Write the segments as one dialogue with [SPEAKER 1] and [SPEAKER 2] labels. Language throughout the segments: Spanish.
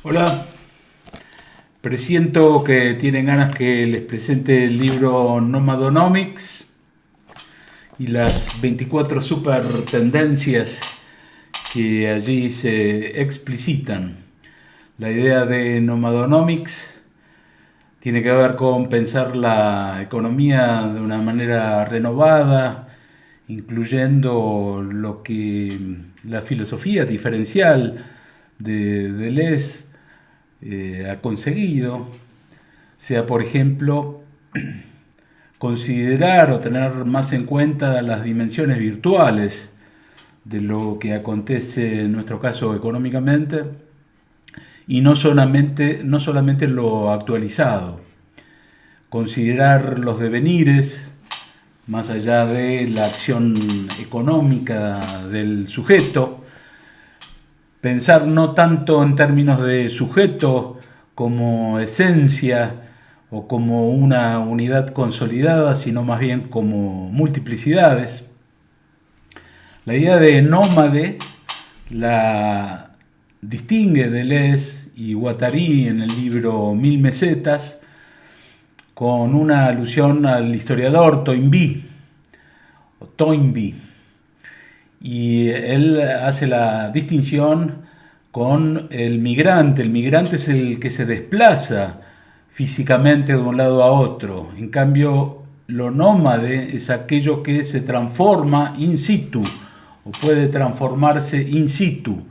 [SPEAKER 1] Hola, presiento que tienen ganas que les presente el libro Nomadonomics y las 24 super tendencias que allí se explicitan. La idea de Nomadonomics tiene que ver con pensar la economía de una manera renovada, incluyendo lo que la filosofía diferencial de Deleuze ha conseguido, sea por ejemplo considerar o tener más en cuenta las dimensiones virtuales de lo que acontece en nuestro caso económicamente y no solamente lo actualizado, considerar los devenires más allá de la acción económica del sujeto, pensar no tanto en términos de sujeto como esencia o como una unidad consolidada, sino más bien como multiplicidades. La idea de nómade la distingue Deleuze y Guattari en el libro Mil Mesetas con una alusión al historiador Toynbee, o Toynbee, y él hace la distinción con el migrante. El migrante es el que se desplaza físicamente de un lado a otro. En cambio, lo nómade es aquello que se transforma in situ o puede transformarse in situ.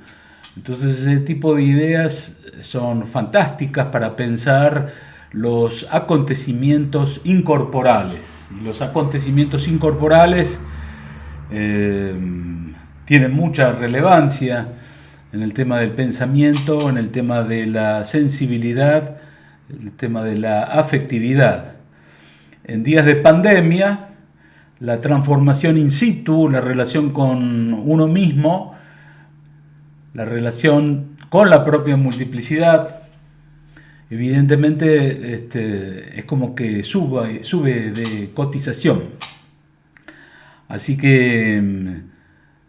[SPEAKER 1] Entonces ese tipo de ideas son fantásticas para pensar los acontecimientos incorporales. Y los acontecimientos incorporales eh, tienen mucha relevancia en el tema del pensamiento, en el tema de la sensibilidad, en el tema de la afectividad. En días de pandemia, la transformación in situ, la relación con uno mismo, la relación con la propia multiplicidad, evidentemente es como que sube de cotización. Así que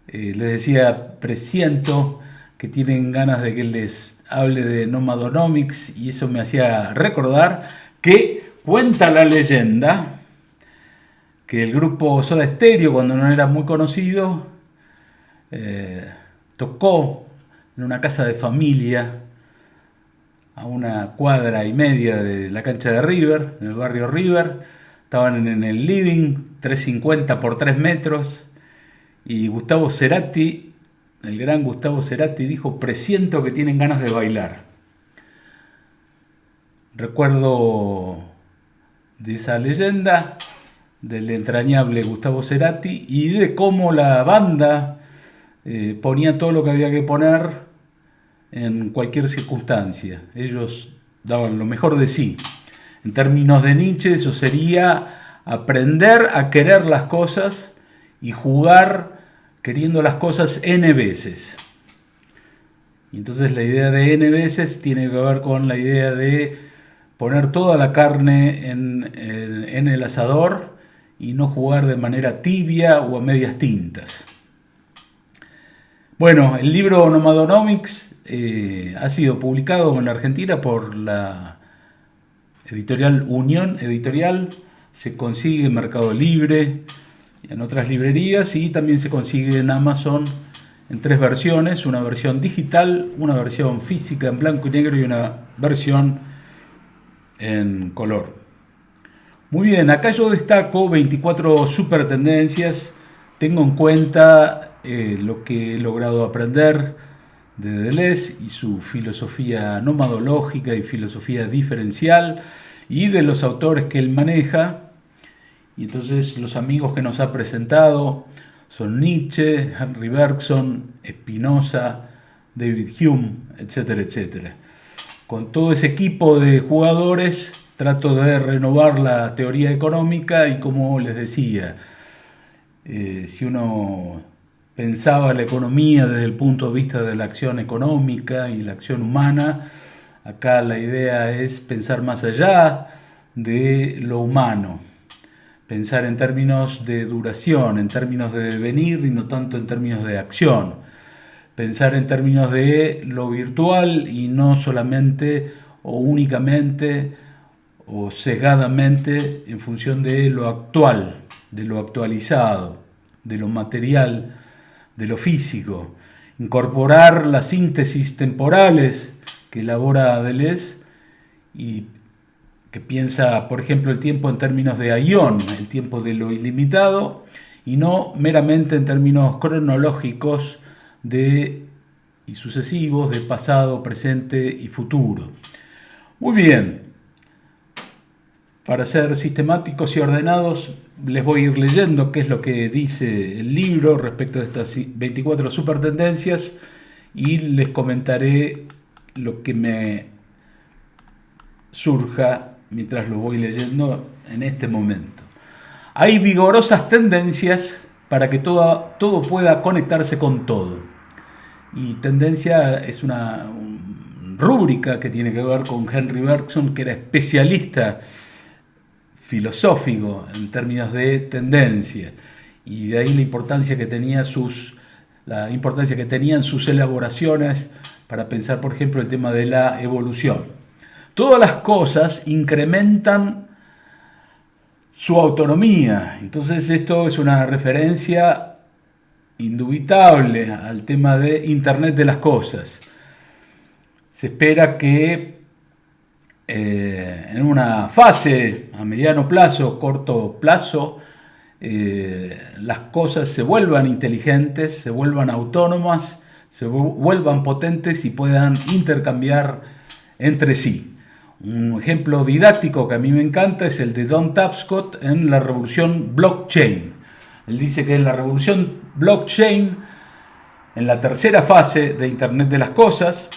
[SPEAKER 1] les decía, presiento que tienen ganas de que les hable de Nomadonomics y eso me hacía recordar que cuenta la leyenda que el grupo Soda Stereo, cuando no era muy conocido, tocó en una casa de familia a una cuadra y media de la cancha de River, en el barrio River. Estaban en el living, 350 por 3 metros, y Gustavo Cerati, el gran Gustavo Cerati, dijo: presiento que tienen ganas de bailar. Recuerdo de esa leyenda, del entrañable Gustavo Cerati y de cómo la banda ponía todo lo que había que poner en cualquier circunstancia. Ellos daban lo mejor de sí. En términos de Nietzsche, eso sería aprender a querer las cosas y jugar queriendo las cosas n veces. Y entonces la idea de n veces tiene que ver con la idea de poner toda la carne en el asador y no jugar de manera tibia o a medias tintas. Bueno, el libro Nomadonomics ha sido publicado en la Argentina por la editorial Unión Editorial, se consigue en Mercado Libre, en otras librerías y también se consigue en Amazon en 3 versiones, una versión digital, una versión física en blanco y negro y una versión en color. Muy bien, acá yo destaco 24 super tendencias, tengo en cuenta lo que he logrado aprender de Deleuze y su filosofía nomadológica y filosofía diferencial y de los autores que él maneja. Y entonces los amigos que nos ha presentado son Nietzsche, Henry Bergson, Spinoza, David Hume, etcétera, etcétera. Con todo ese equipo de jugadores trato de renovar la teoría económica y, como les decía, si uno pensaba la economía desde el punto de vista de la acción económica y la acción humana, acá la idea es pensar más allá de lo humano, pensar en términos de duración, en términos de devenir y no tanto en términos de acción. pensar en términos de lo virtual y no solamente o únicamente o sesgadamente en función de lo actual, de lo actualizado, de lo material, de lo físico. Incorporar las síntesis temporales que elabora Deleuze y que piensa, por ejemplo, el tiempo en términos de aión, el tiempo de lo ilimitado, y no meramente en términos cronológicos y sucesivos de pasado, presente y futuro. Muy bien, para ser sistemáticos y ordenados, les voy a ir leyendo qué es lo que dice el libro respecto de estas 24 supertendencias y les comentaré lo que me surja mientras lo voy leyendo en este momento. Hay vigorosas tendencias para que todo pueda conectarse con todo. Y tendencia es una rúbrica que tiene que ver con Henry Bergson, que era especialista filosófico en términos de tendencia. Y de ahí la importancia que tenían sus elaboraciones para pensar, por ejemplo, el tema de la evolución. Todas las cosas incrementan su autonomía. Entonces esto es una referencia indubitable al tema de Internet de las cosas. Se espera que en una fase a mediano plazo, corto plazo, las cosas se vuelvan inteligentes, se vuelvan autónomas, se vuelvan potentes y puedan intercambiar entre sí. Un ejemplo didáctico que a mí me encanta es el de Don Tapscott en la revolución blockchain. Él dice que en la revolución blockchain, en la tercera fase de Internet de las Cosas,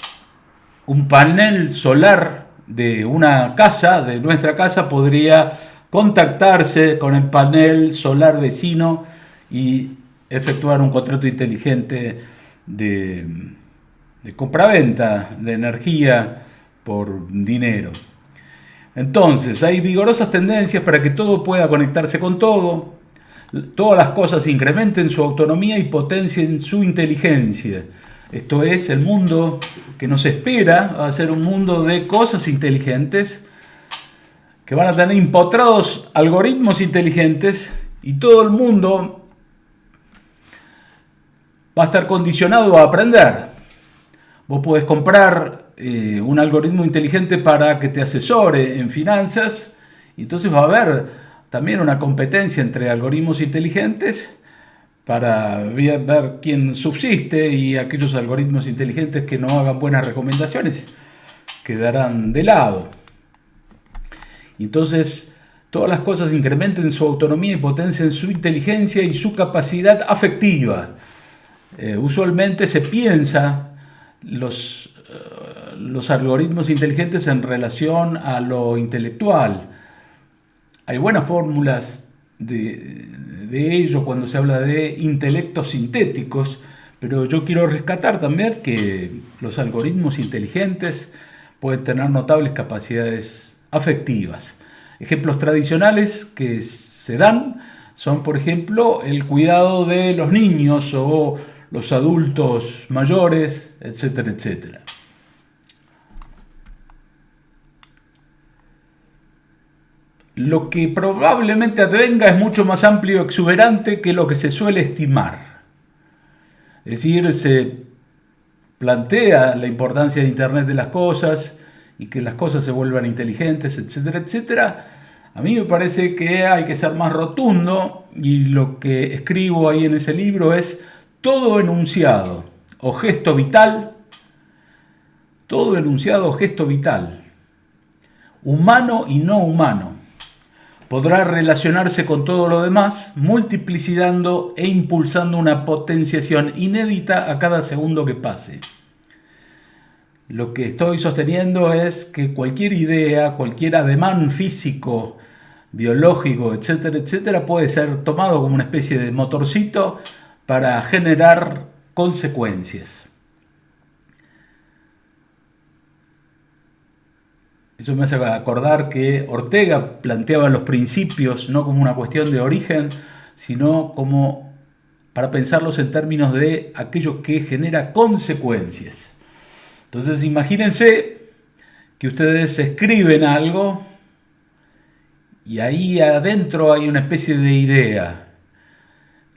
[SPEAKER 1] un panel solar de una casa, de nuestra casa, podría contactarse con el panel solar vecino y efectuar un contrato inteligente de compraventa de energía por dinero. Entonces, hay vigorosas tendencias para que todo pueda conectarse con todo, todas las cosas incrementen su autonomía y potencien su inteligencia. Esto es, el mundo que nos espera va a ser un mundo de cosas inteligentes que van a tener empotrados algoritmos inteligentes y todo el mundo va a estar condicionado a aprender. Vos podés comprar un algoritmo inteligente para que te asesore en finanzas y entonces va a haber también una competencia entre algoritmos inteligentes para ver quién subsiste, y aquellos algoritmos inteligentes que no hagan buenas recomendaciones quedarán de lado. Entonces, todas las cosas incrementen su autonomía y potencien su inteligencia y su capacidad afectiva. Usualmente se piensa los algoritmos inteligentes en relación a lo intelectual. Hay buenas fórmulas de ello cuando se habla de intelectos sintéticos, pero yo quiero rescatar también que los algoritmos inteligentes pueden tener notables capacidades afectivas. Ejemplos tradicionales que se dan son, por ejemplo, el cuidado de los niños o los adultos mayores, etcétera, etcétera. Lo que probablemente advenga es mucho más amplio y exuberante que lo que se suele estimar. Es decir, se plantea la importancia de Internet de las cosas y que las cosas se vuelvan inteligentes, etcétera, etcétera. A mí me parece que hay que ser más rotundo, y lo que escribo ahí en ese libro es todo enunciado o gesto vital, humano y no humano, podrá relacionarse con todo lo demás, multiplicando e impulsando una potenciación inédita a cada segundo que pase. Lo que estoy sosteniendo es que cualquier idea, cualquier ademán físico, biológico, etcétera, etcétera, puede ser tomado como una especie de motorcito para generar consecuencias. Eso me hace acordar que Ortega planteaba los principios no como una cuestión de origen, sino como para pensarlos en términos de aquello que genera consecuencias. Entonces imagínense que ustedes escriben algo y ahí adentro hay una especie de idea.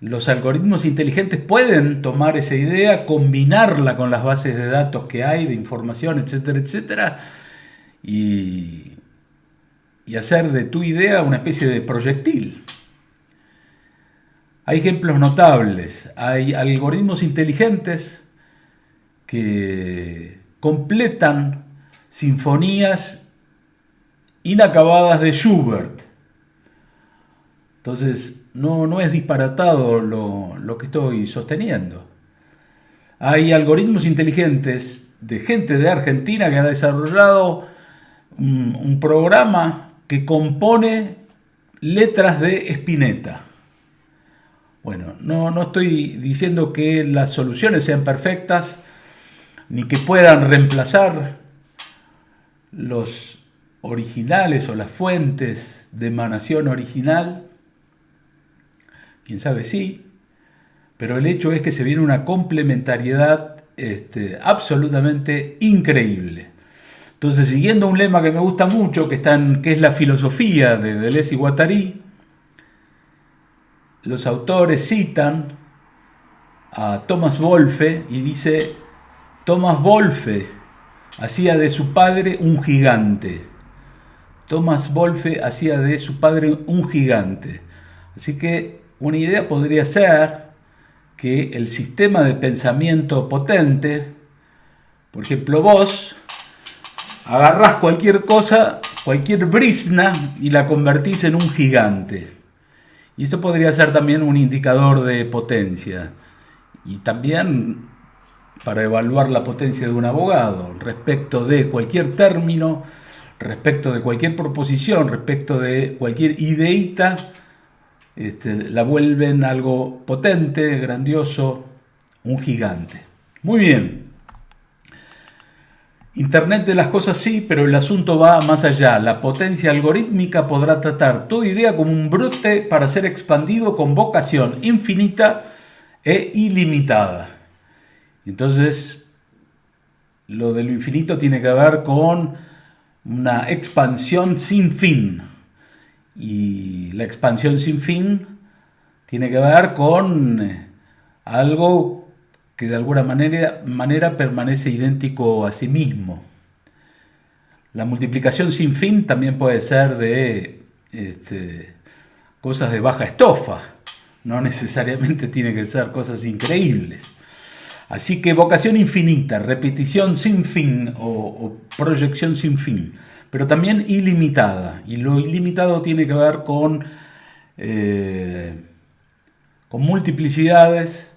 [SPEAKER 1] Los algoritmos inteligentes pueden tomar esa idea, combinarla con las bases de datos que hay, de información, etcétera, etcétera, y hacer de tu idea una especie de proyectil. Hay ejemplos notables. Hay algoritmos inteligentes que completan sinfonías inacabadas de Schubert. Entonces, no es disparatado lo que estoy sosteniendo. Hay algoritmos inteligentes de gente de Argentina que ha desarrollado un programa que compone letras de Spinetta. Bueno, no estoy diciendo que las soluciones sean perfectas, ni que puedan reemplazar los originales o las fuentes de emanación original. Quién sabe sí, pero el hecho es que se viene una complementariedad absolutamente increíble. Entonces, siguiendo un lema que me gusta mucho, que es la filosofía de Deleuze y Guattari, los autores citan a Thomas Wolfe y dice: Thomas Wolfe hacía de su padre un gigante. Thomas Wolfe hacía de su padre un gigante. Así que una idea podría ser que el sistema de pensamiento potente, por ejemplo, vos agarrás cualquier cosa, cualquier brizna, y la convertís en un gigante. Y eso podría ser también un indicador de potencia. Y también para evaluar la potencia de un abogado respecto de cualquier término, respecto de cualquier proposición, respecto de cualquier ideita, la vuelven algo potente, grandioso, un gigante. Muy bien. Internet de las cosas sí, pero el asunto va más allá. La potencia algorítmica podrá tratar toda idea como un brote para ser expandido con vocación infinita e ilimitada. Entonces, lo de lo infinito tiene que ver con una expansión sin fin. Y la expansión sin fin tiene que ver con algo que de alguna manera permanece idéntico a sí mismo. La multiplicación sin fin también puede ser de cosas de baja estofa, no necesariamente tiene que ser cosas increíbles. Así que vocación infinita, repetición sin fin o proyección sin fin, pero también ilimitada. Y lo ilimitado tiene que ver con multiplicidades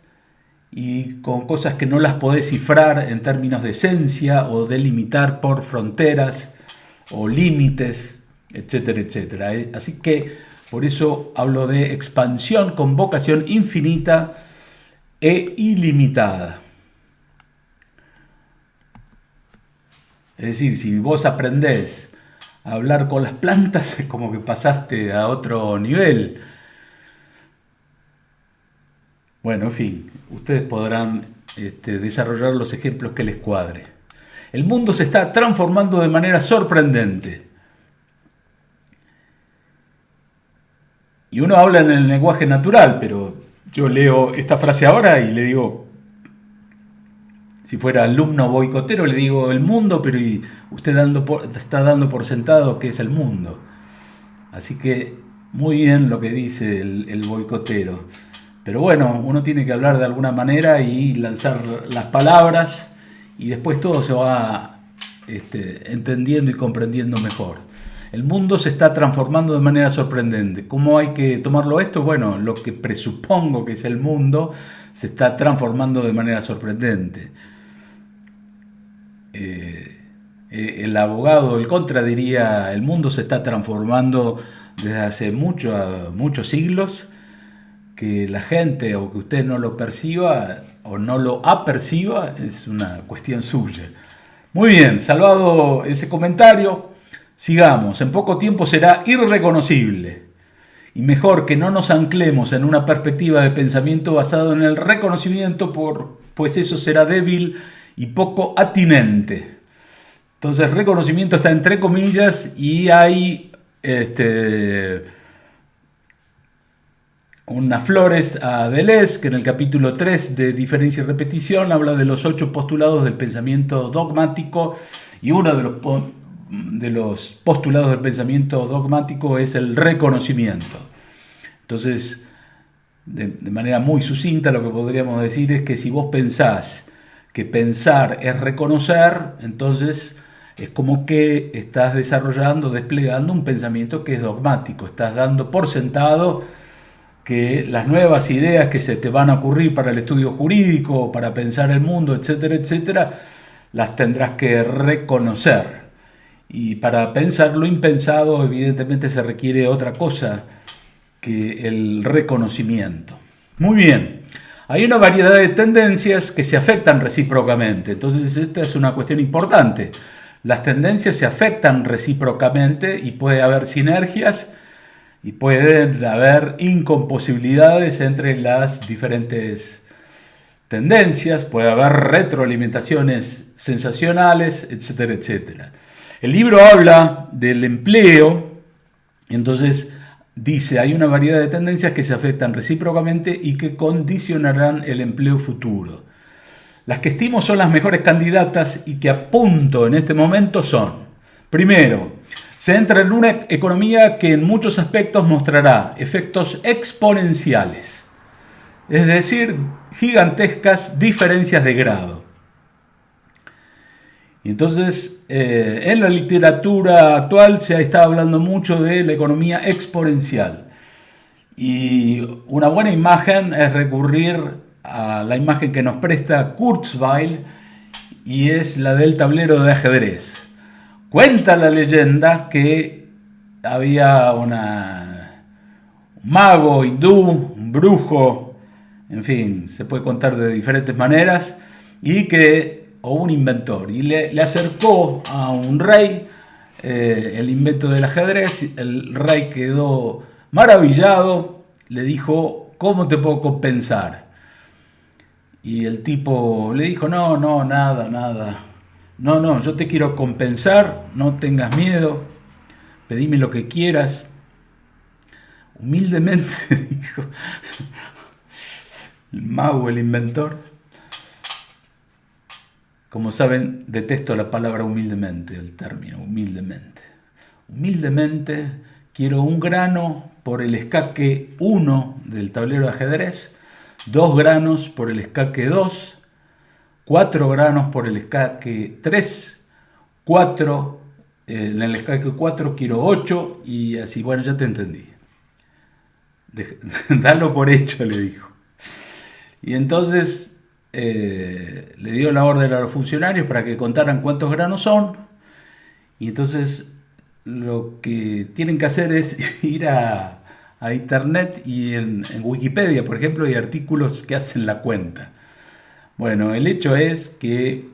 [SPEAKER 1] y con cosas que no las podés cifrar en términos de esencia o delimitar por fronteras o límites, etcétera, etcétera. Así que por eso hablo de expansión con vocación infinita e ilimitada. Es decir, si vos aprendés a hablar con las plantas, es como que pasaste a otro nivel. Bueno, en fin, ustedes podrán desarrollar los ejemplos que les cuadre. El mundo se está transformando de manera sorprendente. Y uno habla en el lenguaje natural, pero yo leo esta frase ahora y le digo, si fuera alumno boicotero, le digo el mundo, pero usted está dando por sentado que es el mundo. Así que muy bien lo que dice el boicotero. Pero bueno, uno tiene que hablar de alguna manera y lanzar las palabras y después todo se va entendiendo y comprendiendo mejor. El mundo se está transformando de manera sorprendente. ¿Cómo hay que tomarlo esto? Bueno, lo que presupongo que es el mundo se está transformando de manera sorprendente. El abogado del contra diría, el mundo se está transformando desde hace muchos siglos. Que la gente o que usted no lo perciba o no lo aperciba es una cuestión suya. Muy bien, salvado ese comentario, sigamos. En poco tiempo será irreconocible. y mejor que no nos anclemos en una perspectiva de pensamiento basado en el reconocimiento, pues eso será débil y poco atinente. Entonces, reconocimiento está entre comillas y hay unas flores a Deleuze, que en el capítulo 3 de Diferencia y Repetición habla de los 8 postulados del pensamiento dogmático, y uno de los postulados del pensamiento dogmático es el reconocimiento. Entonces, de manera muy sucinta, lo que podríamos decir es que si vos pensás que pensar es reconocer, entonces es como que estás desarrollando, desplegando un pensamiento que es dogmático. Estás dando por sentado que las nuevas ideas que se te van a ocurrir para el estudio jurídico, para pensar el mundo, etcétera, etcétera, las tendrás que reconocer. Y para pensar lo impensado, evidentemente se requiere otra cosa que el reconocimiento. Muy bien, hay una variedad de tendencias que se afectan recíprocamente, entonces esta es una cuestión importante. Las tendencias se afectan recíprocamente y puede haber sinergias y pueden haber incomposibilidades entre las diferentes tendencias, puede haber retroalimentaciones sensacionales, etcétera, etcétera. El libro habla del empleo, entonces dice, hay una variedad de tendencias que se afectan recíprocamente y que condicionarán el empleo futuro. Las que estimo son las mejores candidatas y que apunto en este momento son: primero, se entra en una economía que en muchos aspectos mostrará efectos exponenciales, es decir, gigantescas diferencias de grado. Y entonces, en la literatura actual se está hablando mucho de la economía exponencial. Y una buena imagen es recurrir a la imagen que nos presta Kurzweil, y es la del tablero de ajedrez. Cuenta la leyenda que había un mago hindú, un brujo, en fin, se puede contar de diferentes maneras, o un inventor, y le acercó a un rey el invento del ajedrez. El rey quedó maravillado, le dijo: ¿cómo te puedo compensar? Y el tipo le dijo: no, nada. No, yo te quiero compensar, no tengas miedo, pedime lo que quieras. Humildemente dijo el mago, el inventor. Como saben, detesto la palabra humildemente, el término humildemente. Humildemente quiero 1 grano por el escaque 1 del tablero de ajedrez, 2 granos por el escaque 2, 4 granos por el escaque 3, 4, en el escaque 4 quiero 8, y así. Bueno, ya te entendí. Dalo por hecho, le dijo. Y entonces le dio la orden a los funcionarios para que contaran cuántos granos son. Y entonces lo que tienen que hacer es ir a internet, y en Wikipedia, por ejemplo, hay artículos que hacen la cuenta. Bueno, el hecho es que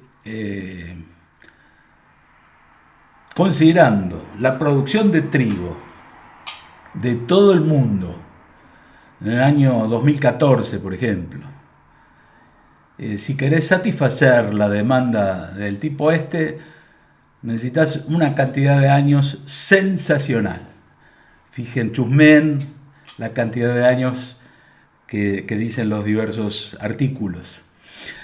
[SPEAKER 1] considerando la producción de trigo de todo el mundo en el año 2014, por ejemplo, si querés satisfacer la demanda del tipo necesitas una cantidad de años sensacional. Fíjense, chusmen la cantidad de años que dicen los diversos artículos.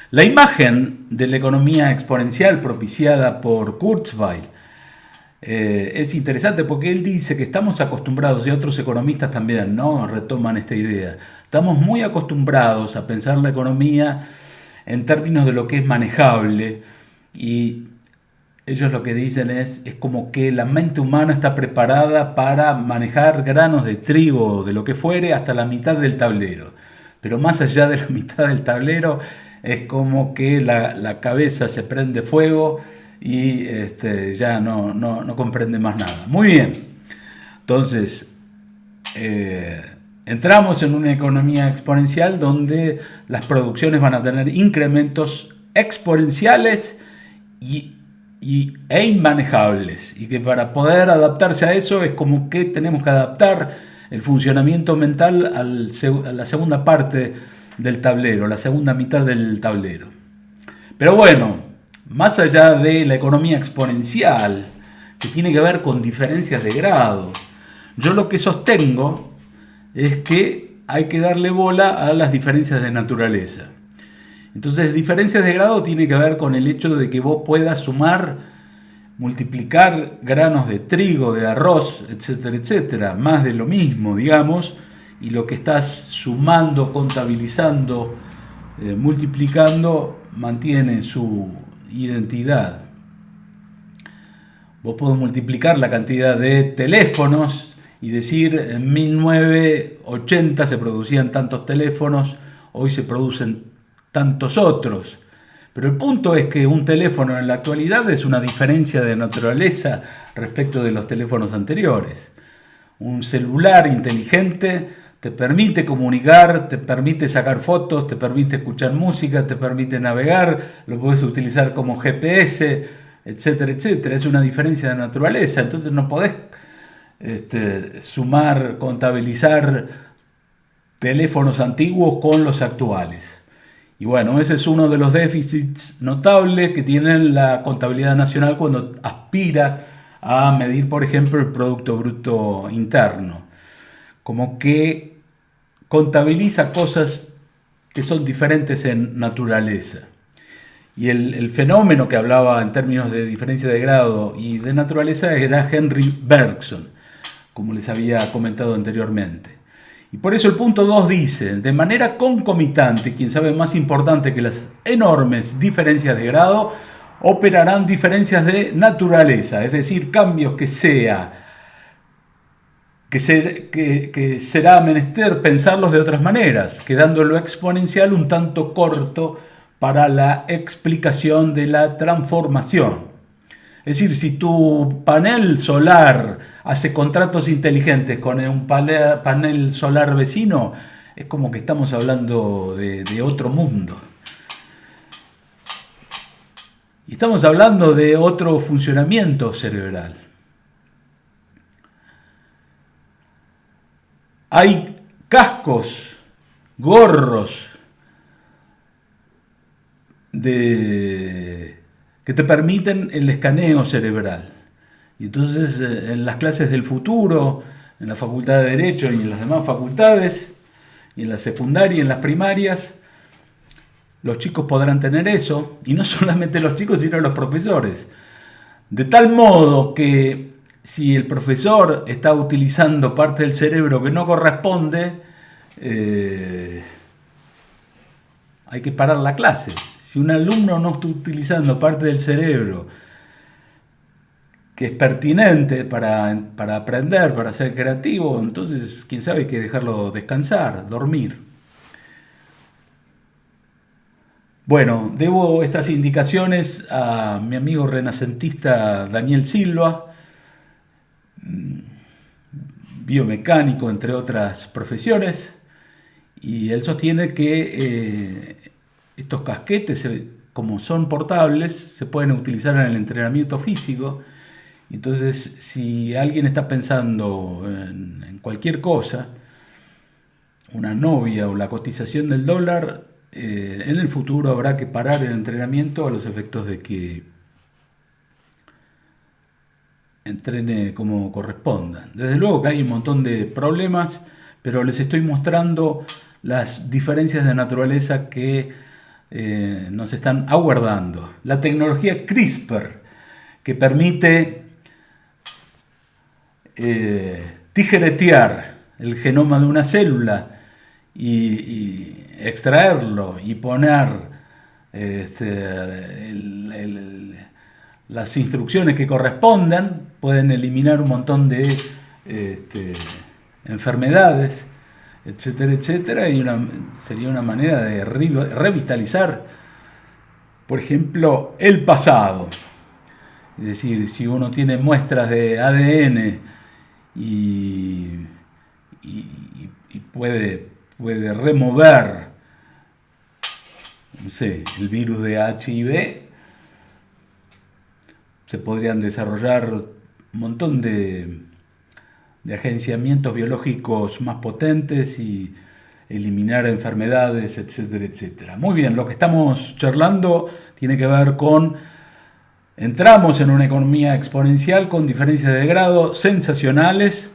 [SPEAKER 1] La imagen de la economía exponencial propiciada por Kurzweil es interesante, porque él dice que estamos acostumbrados, y otros economistas también, ¿no?, retoman esta idea. Estamos muy acostumbrados a pensar la economía en términos de lo que es manejable, y ellos lo que dicen es como que la mente humana está preparada para manejar granos de trigo o de lo que fuere hasta la mitad del tablero, pero más allá de la mitad del tablero es como que la cabeza se prende fuego y ya no comprende más nada. Muy bien, entonces entramos en una economía exponencial donde las producciones van a tener incrementos exponenciales e inmanejables, y que para poder adaptarse a eso es como que tenemos que adaptar el funcionamiento mental a la segunda parte del tablero, la segunda mitad del tablero. Pero bueno, más allá de la economía exponencial, que tiene que ver con diferencias de grado, yo lo que sostengo es que hay que darle bola a las diferencias de naturaleza. Entonces, diferencias de grado tiene que ver con el hecho de que vos puedas sumar, multiplicar granos de trigo, de arroz, etcétera, etcétera, más de lo mismo, digamos, y lo que estás sumando, contabilizando, multiplicando, mantiene su identidad. Vos podés multiplicar la cantidad de teléfonos y decir, en 1980 se producían tantos teléfonos, hoy se producen tantos otros. Pero el punto es que un teléfono en la actualidad es una diferencia de naturaleza respecto de los teléfonos anteriores. Un celular inteligente te permite comunicar, te permite sacar fotos, te permite escuchar música, te permite navegar, lo puedes utilizar como GPS, etcétera, etcétera. Es una diferencia de naturaleza. Entonces no podés sumar, contabilizar teléfonos antiguos con los actuales. Y bueno, ese es uno de los déficits notables que tiene la contabilidad nacional cuando aspira a medir, por ejemplo, el Producto Bruto Interno. Como que contabiliza cosas que son diferentes en naturaleza. Y el fenómeno que hablaba en términos de diferencia de grado y de naturaleza era Henry Bergson, como les había comentado anteriormente. Y por eso el punto 2 dice, de manera concomitante, quien sabe más importante que las enormes diferencias de grado, operarán diferencias de naturaleza, es decir, cambios que será menester pensarlos de otras maneras, quedando lo exponencial un tanto corto para la explicación de la transformación. Es decir, si tu panel solar hace contratos inteligentes con un panel solar vecino, es como que estamos hablando de otro mundo. Y estamos hablando de otro funcionamiento cerebral. Hay cascos, gorros que te permiten el escaneo cerebral. Y entonces en las clases del futuro, en la Facultad de Derecho y en las demás facultades, y en la secundaria y en las primarias, los chicos podrán tener eso, y no solamente los chicos, sino los profesores. De tal modo que si el profesor está utilizando parte del cerebro que no corresponde, hay que parar la clase. Si un alumno no está utilizando parte del cerebro que es pertinente para aprender, para ser creativo, entonces, quién sabe, hay que dejarlo descansar, dormir. Bueno, debo estas indicaciones a mi amigo renacentista Daniel Silva, biomecánico, entre otras profesiones, y él sostiene que estos casquetes, como son portables, se pueden utilizar en el entrenamiento físico. Entonces, si alguien está pensando en cualquier cosa, una novia o la cotización del dólar, en el futuro habrá que parar el entrenamiento a los efectos de que entrene como corresponda. Desde luego que hay un montón de problemas, pero les estoy mostrando las diferencias de naturaleza que nos están aguardando. La tecnología CRISPR, que permite tijeretear el genoma de una célula y extraerlo y poner las instrucciones que correspondan, pueden eliminar un montón de enfermedades, etcétera, etcétera, y sería una manera de revitalizar, por ejemplo, el pasado. Es decir, si uno tiene muestras de ADN y puede remover, no sé, el virus de HIV, se podrían desarrollar un montón de de agenciamientos biológicos más potentes y eliminar enfermedades, etcétera, etcétera. Muy bien, lo que estamos charlando tiene que ver con: entramos en una economía exponencial con diferencias de grado sensacionales.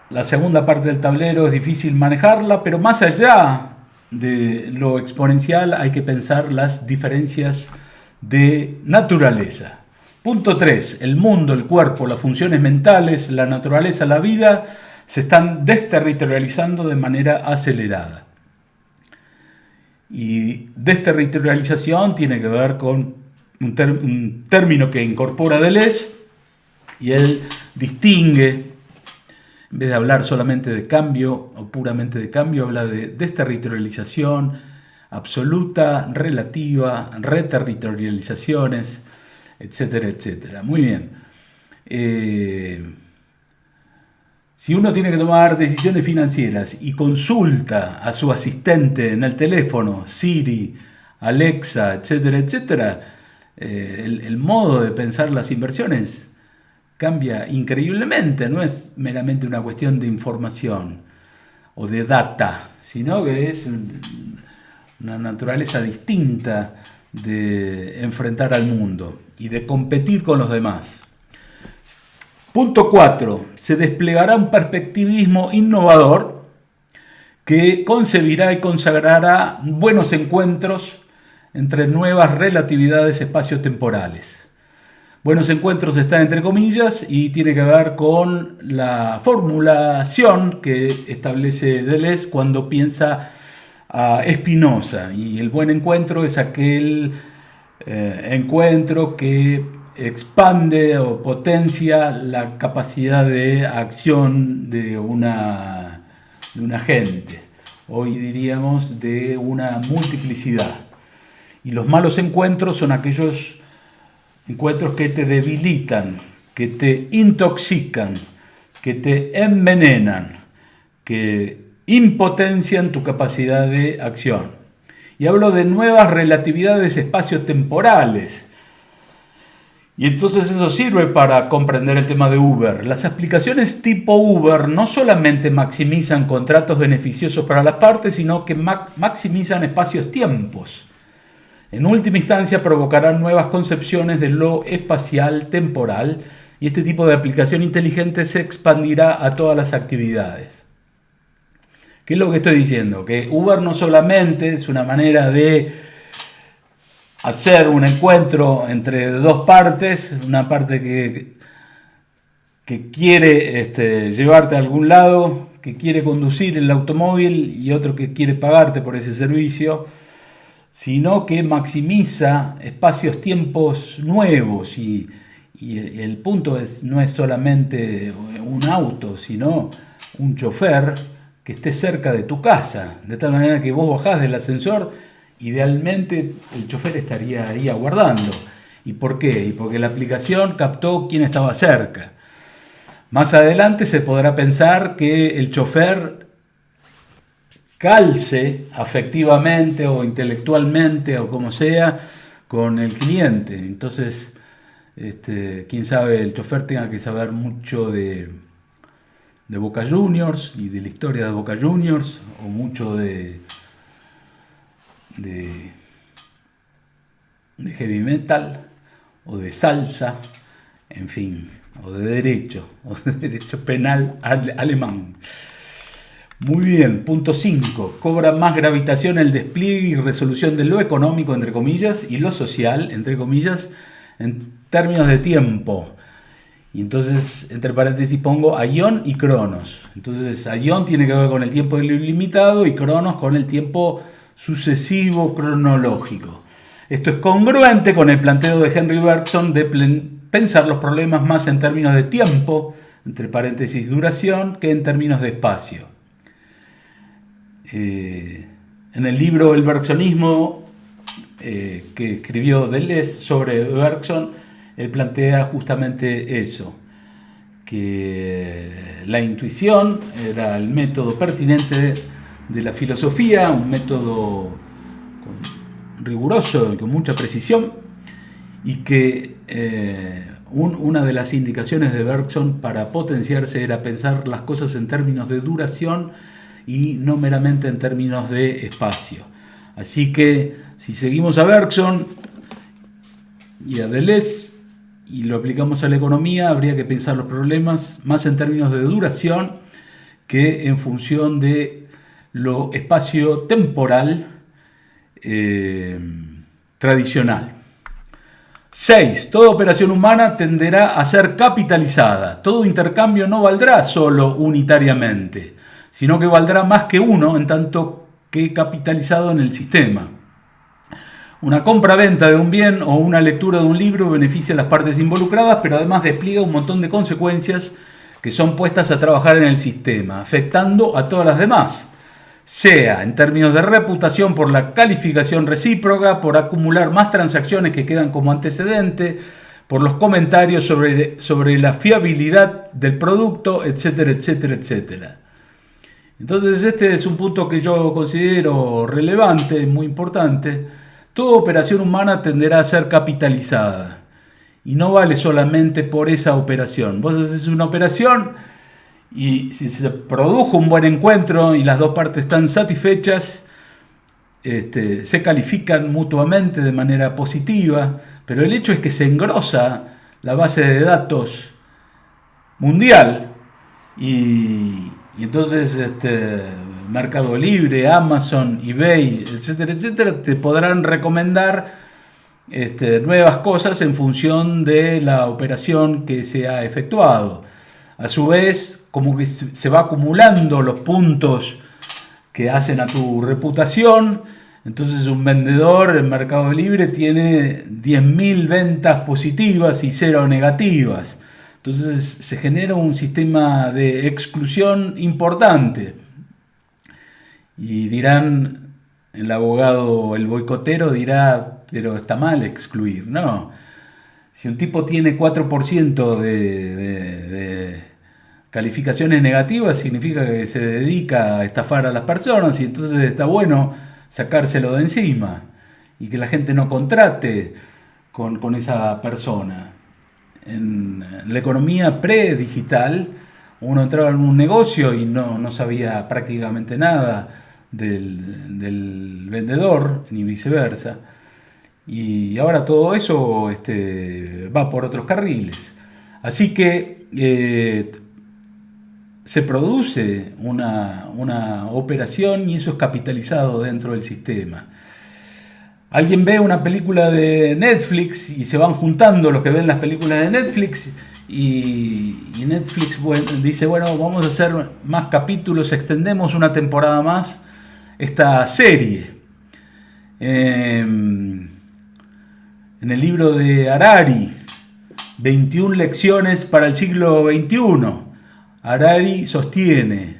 [SPEAKER 1] La segunda parte del tablero es difícil manejarla, pero más allá de lo exponencial hay que pensar las diferencias de naturaleza. Punto 3. El mundo, el cuerpo, las funciones mentales, la naturaleza, la vida se están desterritorializando de manera acelerada. Y desterritorialización tiene que ver con un término que incorpora Deleuze, y él distingue, en vez de hablar solamente de cambio o puramente de cambio, habla de desterritorialización absoluta, relativa, reterritorializaciones, etcétera, etcétera. Muy bien. Si uno tiene que tomar decisiones financieras y consulta a su asistente en el teléfono, Siri, Alexa, etcétera, etcétera, el modo de pensar las inversiones cambia increíblemente. No es meramente una cuestión de información o de data, sino que es una naturaleza distinta de enfrentar al mundo y de competir con los demás. Punto 4. Se desplegará un perspectivismo innovador que concebirá y consagrará buenos encuentros entre nuevas relatividades espaciotemporales. Buenos encuentros está entre comillas y tiene que ver con la formulación que establece Deleuze cuando piensa a Spinoza. Y el buen encuentro es aquel encuentro que expande o potencia la capacidad de acción de una gente. Hoy diríamos de una multiplicidad. Y los malos encuentros son aquellos encuentros que te debilitan, que te intoxican, que te envenenan, que impotencian tu capacidad de acción. Y hablo de nuevas relatividades espaciotemporales. Y entonces eso sirve para comprender el tema de Uber. Las aplicaciones tipo Uber no solamente maximizan contratos beneficiosos para las partes, sino que maximizan espacios-tiempos. En última instancia provocarán nuevas concepciones de lo espacial temporal y este tipo de aplicación inteligente se expandirá a todas las actividades. ¿Qué es lo que estoy diciendo? Que Uber no solamente es una manera de hacer un encuentro entre dos partes, una parte que quiere llevarte a algún lado, que quiere conducir el automóvil y otro que quiere pagarte por ese servicio, sino que maximiza espacios-tiempos nuevos y el punto no es solamente un auto, sino un chofer que esté cerca de tu casa, de tal manera que vos bajás del ascensor, idealmente el chofer estaría ahí aguardando. ¿Y por qué? Y porque la aplicación captó quién estaba cerca. Más adelante se podrá pensar que el chofer calce afectivamente o intelectualmente o como sea con el cliente. Entonces, quién sabe, el chofer tenga que saber mucho de Boca Juniors y de la historia de Boca Juniors, o mucho de heavy metal o de salsa, en fin, o de derecho penal alemán. Muy bien, punto 5. Cobra más gravitación el despliegue y resolución de lo económico, entre comillas, y lo social, entre comillas, en términos de tiempo. Y entonces, entre paréntesis, pongo aion y cronos. Entonces, aion tiene que ver con el tiempo ilimitado y cronos con el tiempo sucesivo cronológico. Esto es congruente con el planteo de Henry Bergson de pensar los problemas más en términos de tiempo, entre paréntesis duración, que en términos de espacio. En el libro El Bergsonismo, que escribió Deleuze sobre Bergson, él plantea justamente eso, que la intuición era el método pertinente de la filosofía, un método riguroso y con mucha precisión, y que una de las indicaciones de Bergson para potenciarse era pensar las cosas en términos de duración y no meramente en términos de espacio. Así que si seguimos a Bergson y a Deleuze y lo aplicamos a la economía, habría que pensar los problemas más en términos de duración que en función de lo espacio-temporal tradicional. 6. Toda operación humana tenderá a ser capitalizada. Todo intercambio no valdrá solo unitariamente, sino que valdrá más que uno en tanto que capitalizado en el sistema. Una compra-venta de un bien o una lectura de un libro beneficia a las partes involucradas, pero además despliega un montón de consecuencias que son puestas a trabajar en el sistema, afectando a todas las demás. Sea en términos de reputación por la calificación recíproca, por acumular más transacciones que quedan como antecedente, por los comentarios sobre la fiabilidad del producto, etcétera, etcétera, etcétera. Entonces este es un punto que yo considero relevante, muy importante. Toda operación humana tenderá a ser capitalizada y no vale solamente por esa operación. Vos haces una operación y si se produjo un buen encuentro y las dos partes están satisfechas, se califican mutuamente de manera positiva, pero el hecho es que se engrosa la base de datos mundial y entonces Mercado Libre, Amazon, eBay, etcétera, etcétera, te podrán recomendar nuevas cosas en función de la operación que se ha efectuado. A su vez, como que se va acumulando los puntos que hacen a tu reputación. Entonces un vendedor en Mercado Libre tiene 10.000 ventas positivas y 0 negativas. Entonces se genera un sistema de exclusión importante. Y dirán, el abogado, el boicotero dirá, pero está mal excluir. No, si un tipo tiene 4% de calificaciones negativas, significa que se dedica a estafar a las personas y entonces está bueno sacárselo de encima y que la gente no contrate con esa persona. En la economía pre-digital, uno entraba en un negocio y no sabía prácticamente nada del vendedor, ni viceversa. Y ahora todo eso va por otros carriles. Así que se produce una operación y eso es capitalizado dentro del sistema. Alguien ve una película de Netflix y se van juntando los que ven las películas de Netflix y Netflix dice, bueno, vamos a hacer más capítulos, extendemos una temporada más esta serie. En el libro de Harari, 21 lecciones para el siglo XXI, Harari sostiene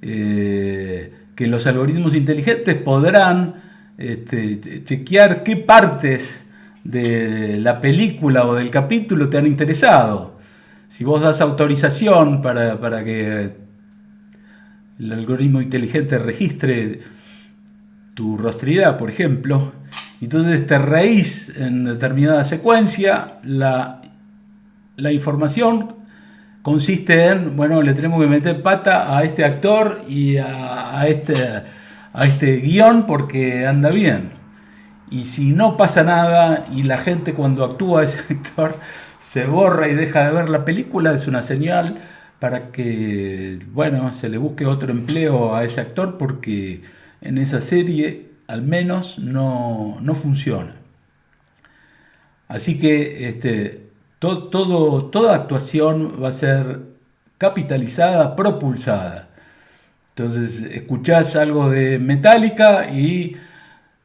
[SPEAKER 1] que los algoritmos inteligentes podrán chequear qué partes de la película o del capítulo te han interesado. Si vos das autorización para que el algoritmo inteligente registre tu rostridad, por ejemplo, entonces te reís en determinada secuencia, la información consiste en, bueno, le tenemos que meter pata a este actor y a este guión porque anda bien. Y si no pasa nada y la gente cuando actúa ese actor se borra y deja de ver la película, es una señal para que, bueno, se le busque otro empleo a ese actor porque en esa serie al menos no funciona. Así que toda actuación va a ser capitalizada, propulsada. Entonces escuchás algo de Metallica y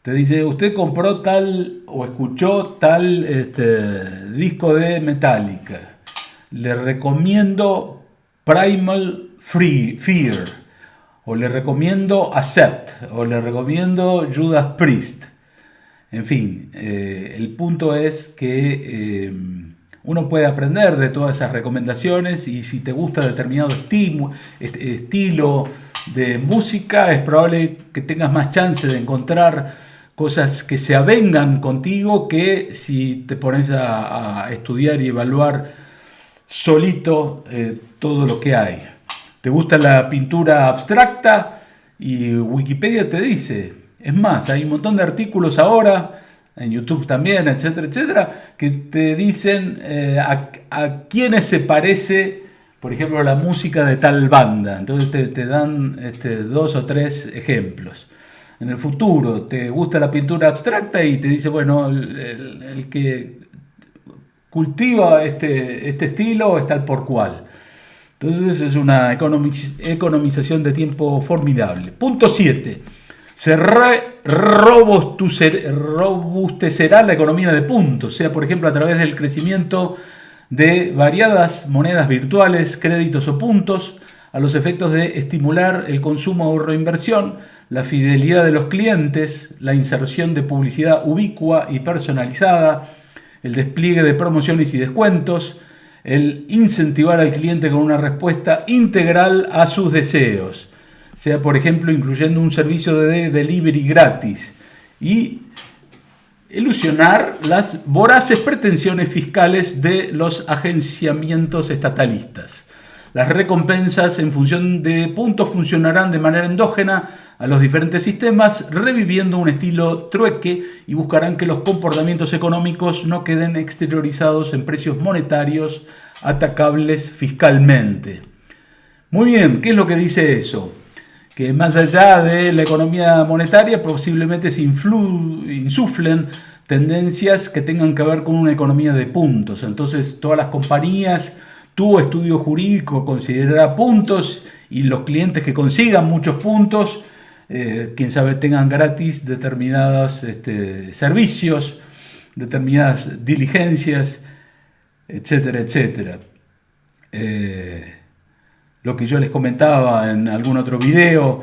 [SPEAKER 1] te dice, usted compró tal o escuchó tal disco de Metallica. Le recomiendo Primal Fear, o le recomiendo Accept, o le recomiendo Judas Priest. En fin, el punto es que uno puede aprender de todas esas recomendaciones y si te gusta determinado estilo de música, es probable que tengas más chance de encontrar cosas que se avengan contigo que si te pones a estudiar y evaluar solito todo lo que hay. ¿Te gusta la pintura abstracta? Y Wikipedia te dice. Es más, hay un montón de artículos ahora, en YouTube también, etcétera, etcétera, que te dicen a quiénes se parece, por ejemplo, la música de tal banda. Entonces te dan 2 o 3 ejemplos. En el futuro te gusta la pintura abstracta y te dice, bueno, el que cultiva este estilo es tal por cual. Entonces es una economización de tiempo formidable. Punto 7. Se robustecerá la economía de puntos, sea por ejemplo a través del crecimiento de variadas monedas virtuales, créditos o puntos, a los efectos de estimular el consumo ahorro inversión, la fidelidad de los clientes, la inserción de publicidad ubicua y personalizada, el despliegue de promociones y descuentos, el incentivar al cliente con una respuesta integral a sus deseos, sea por ejemplo incluyendo un servicio de delivery gratis, y ilusionar las voraces pretensiones fiscales de los agenciamientos estatalistas. Las recompensas en función de puntos funcionarán de manera endógena a los diferentes sistemas, reviviendo un estilo trueque, y buscarán que los comportamientos económicos no queden exteriorizados en precios monetarios atacables fiscalmente. Muy bien, ¿qué es lo que dice eso? Que más allá de la economía monetaria posiblemente se insuflen tendencias que tengan que ver con una economía de puntos. Entonces todas las compañías, tu estudio jurídico considerará puntos, y los clientes que consigan muchos puntos, quién sabe, tengan gratis determinados servicios, determinadas diligencias, etcétera, etcétera. Lo que yo les comentaba en algún otro video,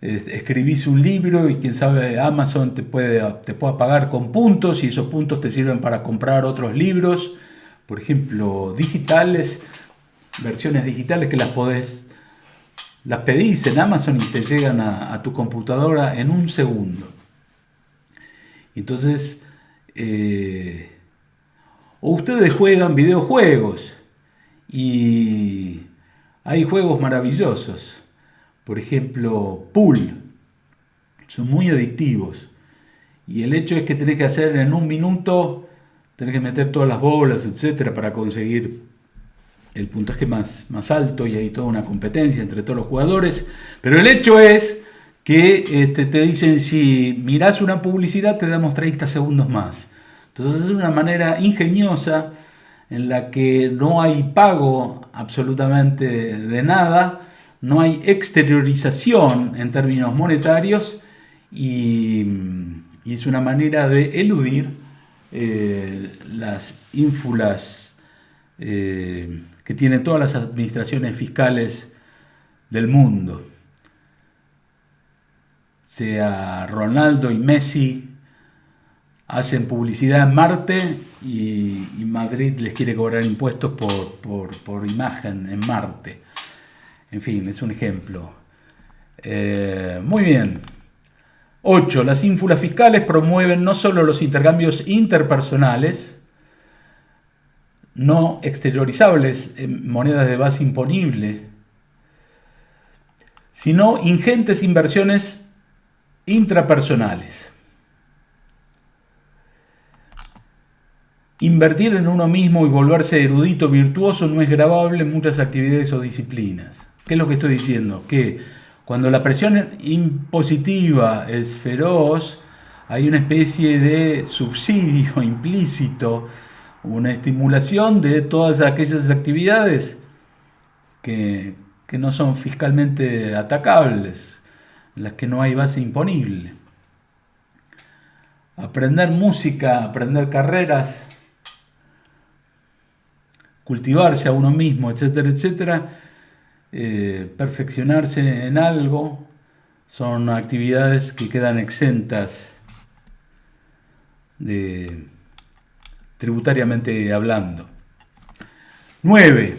[SPEAKER 1] escribís un libro y quién sabe, Amazon te pueda pagar con puntos, y esos puntos te sirven para comprar otros libros, por ejemplo, digitales, versiones digitales que las pedís en Amazon y te llegan a tu computadora en un segundo. Entonces, o ustedes juegan videojuegos y hay juegos maravillosos, por ejemplo, pool, son muy adictivos, y el hecho es que tenés que hacer en un minuto, tenés que meter todas las bolas, etcétera, para conseguir el puntaje más alto, y hay toda una competencia entre todos los jugadores. Pero el hecho es que te dicen, si mirás una publicidad te damos 30 segundos más. Entonces es una manera ingeniosa en la que no hay pago absolutamente de nada, no hay exteriorización en términos monetarios, y es una manera de eludir las ínfulas que tienen todas las administraciones fiscales del mundo. Sea Ronaldo y Messi hacen publicidad en Marte, y Madrid les quiere cobrar impuestos por imagen en Marte. En fin, es un ejemplo. Muy bien. 8. Las ínfulas fiscales promueven no solo los intercambios interpersonales no exteriorizables en monedas de base imponible, sino ingentes inversiones intrapersonales. Invertir en uno mismo y volverse erudito virtuoso no es gravable en muchas actividades o disciplinas. ¿Qué es lo que estoy diciendo? Que cuando la presión impositiva es feroz, hay una especie de subsidio implícito, una estimulación de todas aquellas actividades que no son fiscalmente atacables, en las que no hay base imponible. Aprender música, aprender carreras, cultivarse a uno mismo, etcétera, etcétera, perfeccionarse en algo, son actividades que quedan exentas tributariamente hablando. 9.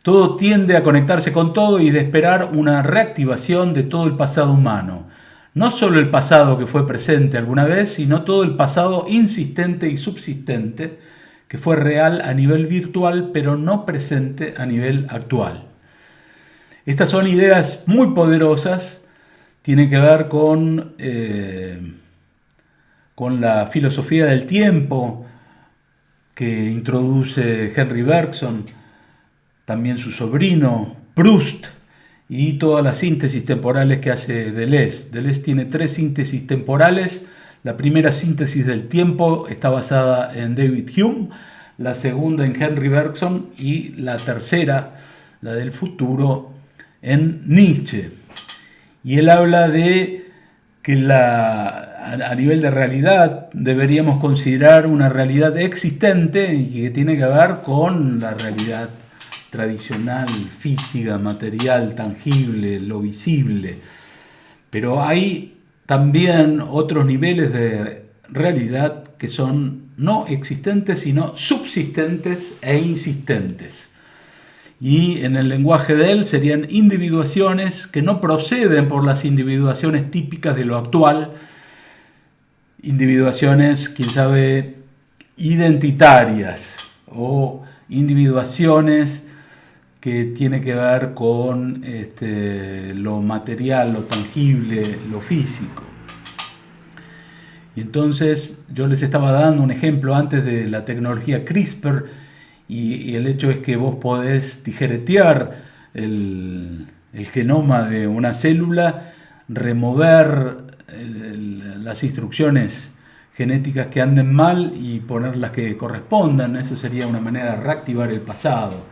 [SPEAKER 1] Todo tiende a conectarse con todo y de esperar una reactivación de todo el pasado humano. no solo el pasado que fue presente alguna vez, sino todo el pasado insistente y subsistente que fue real a nivel virtual, pero no presente a nivel actual. Estas son ideas muy poderosas, tienen que ver con la filosofía del tiempo que introduce Henry Bergson, también su sobrino Proust, y todas las síntesis temporales que hace Deleuze. Deleuze tiene 3 síntesis temporales. La primera síntesis del tiempo está basada en David Hume, la segunda en Henry Bergson y la tercera, la del futuro, en Nietzsche. Y él habla de que a nivel de realidad deberíamos considerar una realidad existente y que tiene que ver con la realidad tradicional, física, material, tangible, lo visible. Pero hay también otros niveles de realidad que son no existentes, sino subsistentes e insistentes. Y en el lenguaje de él serían individuaciones que no proceden por las individuaciones típicas de lo actual, individuaciones, quién sabe, identitarias o individuaciones que tiene que ver con lo material, lo tangible, lo físico. Y entonces yo les estaba dando un ejemplo antes de la tecnología CRISPR y el hecho es que vos podés tijeretear el genoma de una célula, remover las instrucciones genéticas que anden mal y poner las que correspondan. Eso sería una manera de reactivar el pasado.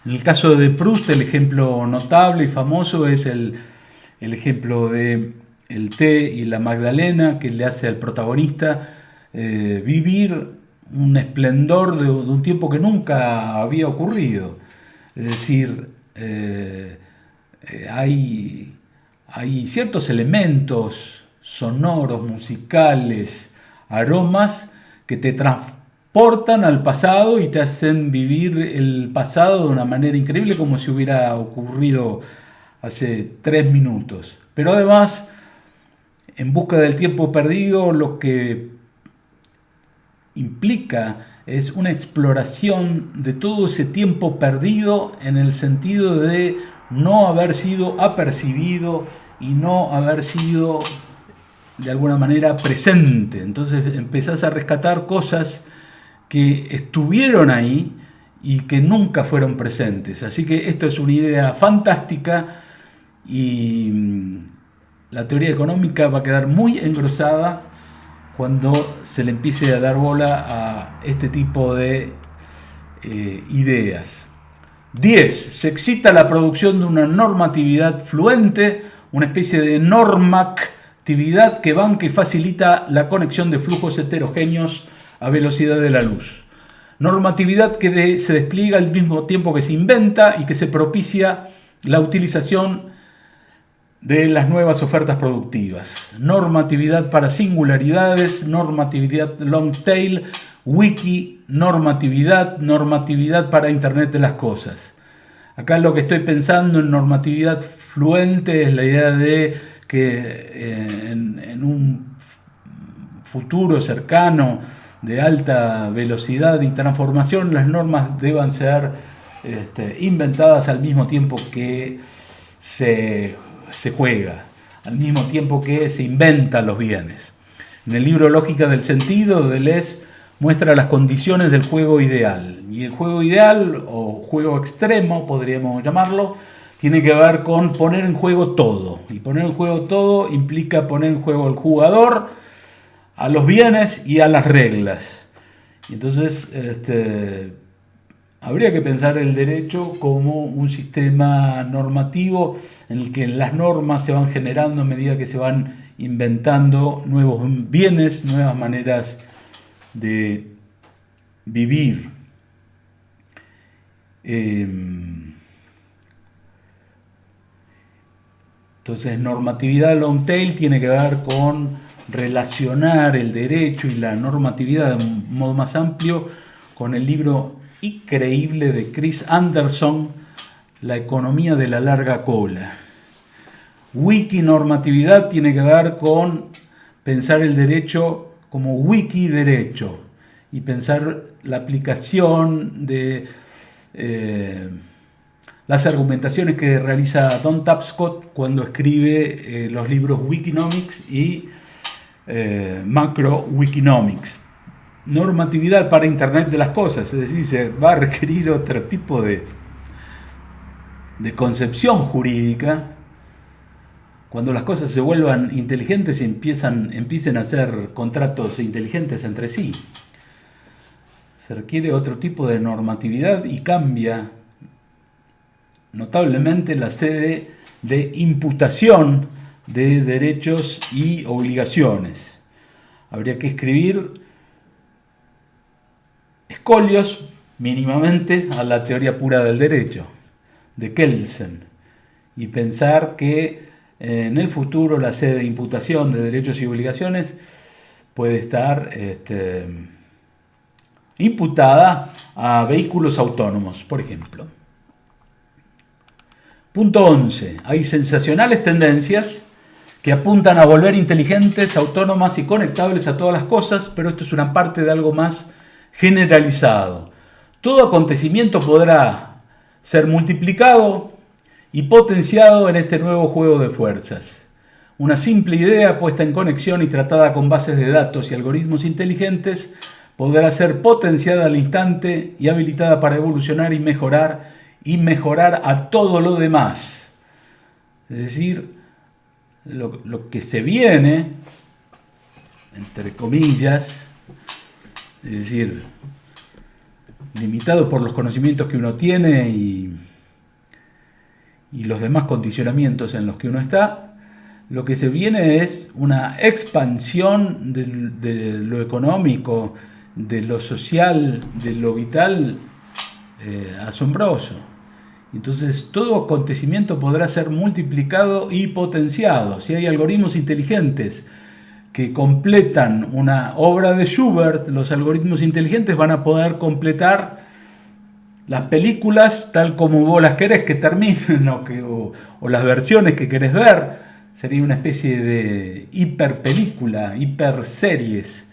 [SPEAKER 1] En el caso de Proust, el ejemplo notable y famoso es el ejemplo de el té y la Magdalena, que le hace al protagonista vivir un esplendor de un tiempo que nunca había ocurrido. Es decir, hay ciertos elementos sonoros, musicales, aromas que te transportan al pasado y te hacen vivir el pasado de una manera increíble, como si hubiera ocurrido hace 3 minutos. Pero además, en busca del tiempo perdido, lo que implica es una exploración de todo ese tiempo perdido en el sentido de no haber sido apercibido y no haber sido de alguna manera presente. Entonces empezás a rescatar cosas que estuvieron ahí y que nunca fueron presentes. Así que esto es una idea fantástica y la teoría económica va a quedar muy engrosada cuando se le empiece a dar bola a este tipo de ideas. 10. Se excita la producción de una normatividad fluente, una especie de normactividad que banca y facilita la conexión de flujos heterogéneos a velocidad de la luz. Normatividad que se despliega al mismo tiempo que se inventa y que se propicia la utilización de las nuevas ofertas productivas. Normatividad para singularidades, normatividad long tail, wiki, normatividad para Internet de las cosas. Acá lo que estoy pensando en normatividad fluente es la idea de que en un futuro cercano de alta velocidad y transformación las normas deban ser inventadas al mismo tiempo que se juega, al mismo tiempo que se inventan los bienes. En el libro Lógica del Sentido, Deleuze muestra las condiciones del juego ideal. Y el juego ideal, o juego extremo, podríamos llamarlo, tiene que ver con poner en juego todo. Y poner en juego todo implica poner en juego al jugador, a los bienes y a las reglas. Y entonces habría que pensar el derecho como un sistema normativo en el que las normas se van generando a medida que se van inventando nuevos bienes, nuevas maneras de vivir. Entonces, normatividad long tail tiene que ver con relacionar el derecho y la normatividad de un modo más amplio con el libro increíble de Chris Anderson, La economía de la larga cola. Wikinormatividad tiene que ver con pensar el derecho como wikiderecho y pensar la aplicación de las argumentaciones que realiza Don Tapscott cuando escribe los libros Wikinomics y Macro Wikinomics. Normatividad para Internet de las cosas, es decir, se va a requerir otro tipo de concepción jurídica cuando las cosas se vuelvan inteligentes y empiecen a hacer contratos inteligentes entre sí. Se requiere otro tipo de normatividad y cambia notablemente la sede de imputación de derechos y obligaciones. Habría que escribir escolios mínimamente a la teoría pura del derecho de Kelsen y pensar que en el futuro la sede de imputación de derechos y obligaciones puede estar imputada a vehículos autónomos, por ejemplo. Punto 11. Hay sensacionales tendencias que apuntan a volver inteligentes, autónomas y conectables a todas las cosas, pero esto es una parte de algo más generalizado. Todo acontecimiento podrá ser multiplicado y potenciado en este nuevo juego de fuerzas. Una simple idea puesta en conexión y tratada con bases de datos y algoritmos inteligentes podrá ser potenciada al instante y habilitada para evolucionar y mejorar a todo lo demás. Es decir, lo que se viene, entre comillas, es decir, limitado por los conocimientos que uno tiene y los demás condicionamientos en los que uno está, lo que se viene es una expansión de lo económico, de lo social, de lo vital, asombroso. Entonces todo acontecimiento podrá ser multiplicado y potenciado. Si hay algoritmos inteligentes que completan una obra de Schubert, los algoritmos inteligentes van a poder completar las películas tal como vos las querés que terminen o las versiones que querés ver. Sería una especie de hiperpelícula, hiperseries.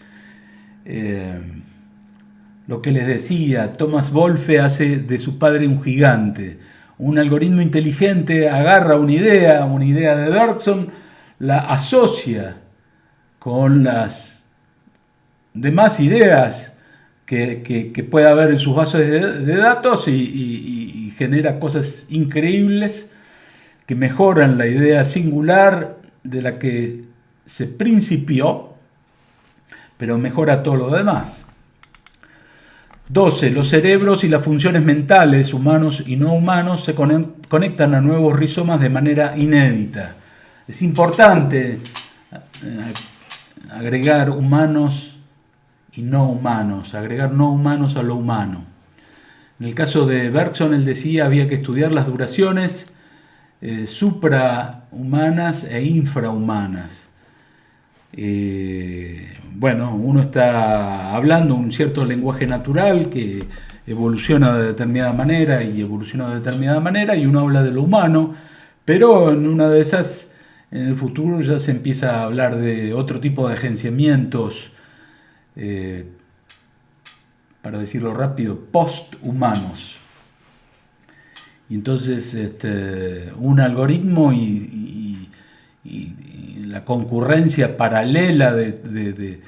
[SPEAKER 1] Lo que les decía, Thomas Wolfe hace de su padre un gigante. Un algoritmo inteligente agarra una idea de Bergson, la asocia con las demás ideas que pueda haber en sus bases de datos y genera cosas increíbles que mejoran la idea singular de la que se principió, pero mejora todo lo demás. 12. Los cerebros y las funciones mentales, humanos y no humanos, se conectan a nuevos rizomas de manera inédita. Es importante agregar humanos y no humanos, agregar no humanos a lo humano. En el caso de Bergson, él decía había que estudiar las duraciones suprahumanas e infrahumanas. Bueno, uno está hablando un cierto lenguaje natural que evoluciona de determinada manera y uno habla de lo humano, pero en una de esas, en el futuro ya se empieza a hablar de otro tipo de agenciamientos, para decirlo rápido, posthumanos. Y entonces un algoritmo y la concurrencia paralela de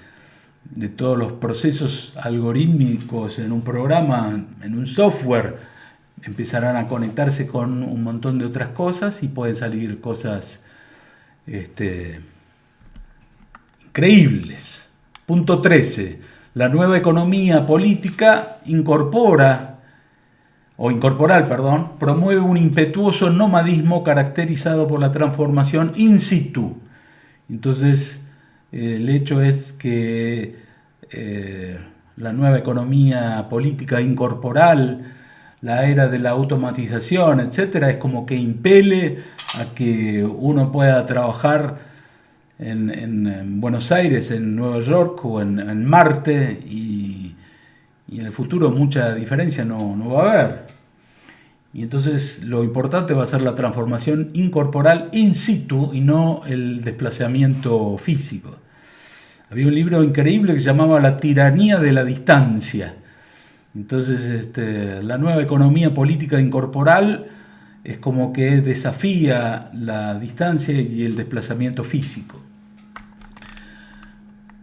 [SPEAKER 1] todos los procesos algorítmicos en un programa, en un software, empezarán a conectarse con un montón de otras cosas y pueden salir cosas increíbles. Punto 13. La nueva economía política promueve un impetuoso nomadismo caracterizado por la transformación in situ. Entonces, el hecho es que la nueva economía política incorporal, la era de la automatización, etcétera, es como que impele a que uno pueda trabajar en Buenos Aires, en Nueva York o en Marte y en el futuro mucha diferencia no va a haber. Y entonces lo importante va a ser la transformación incorporal in situ y no el desplazamiento físico. Había un libro increíble que se llamaba La tiranía de la distancia. Entonces la nueva economía política incorporal es como que desafía la distancia y el desplazamiento físico.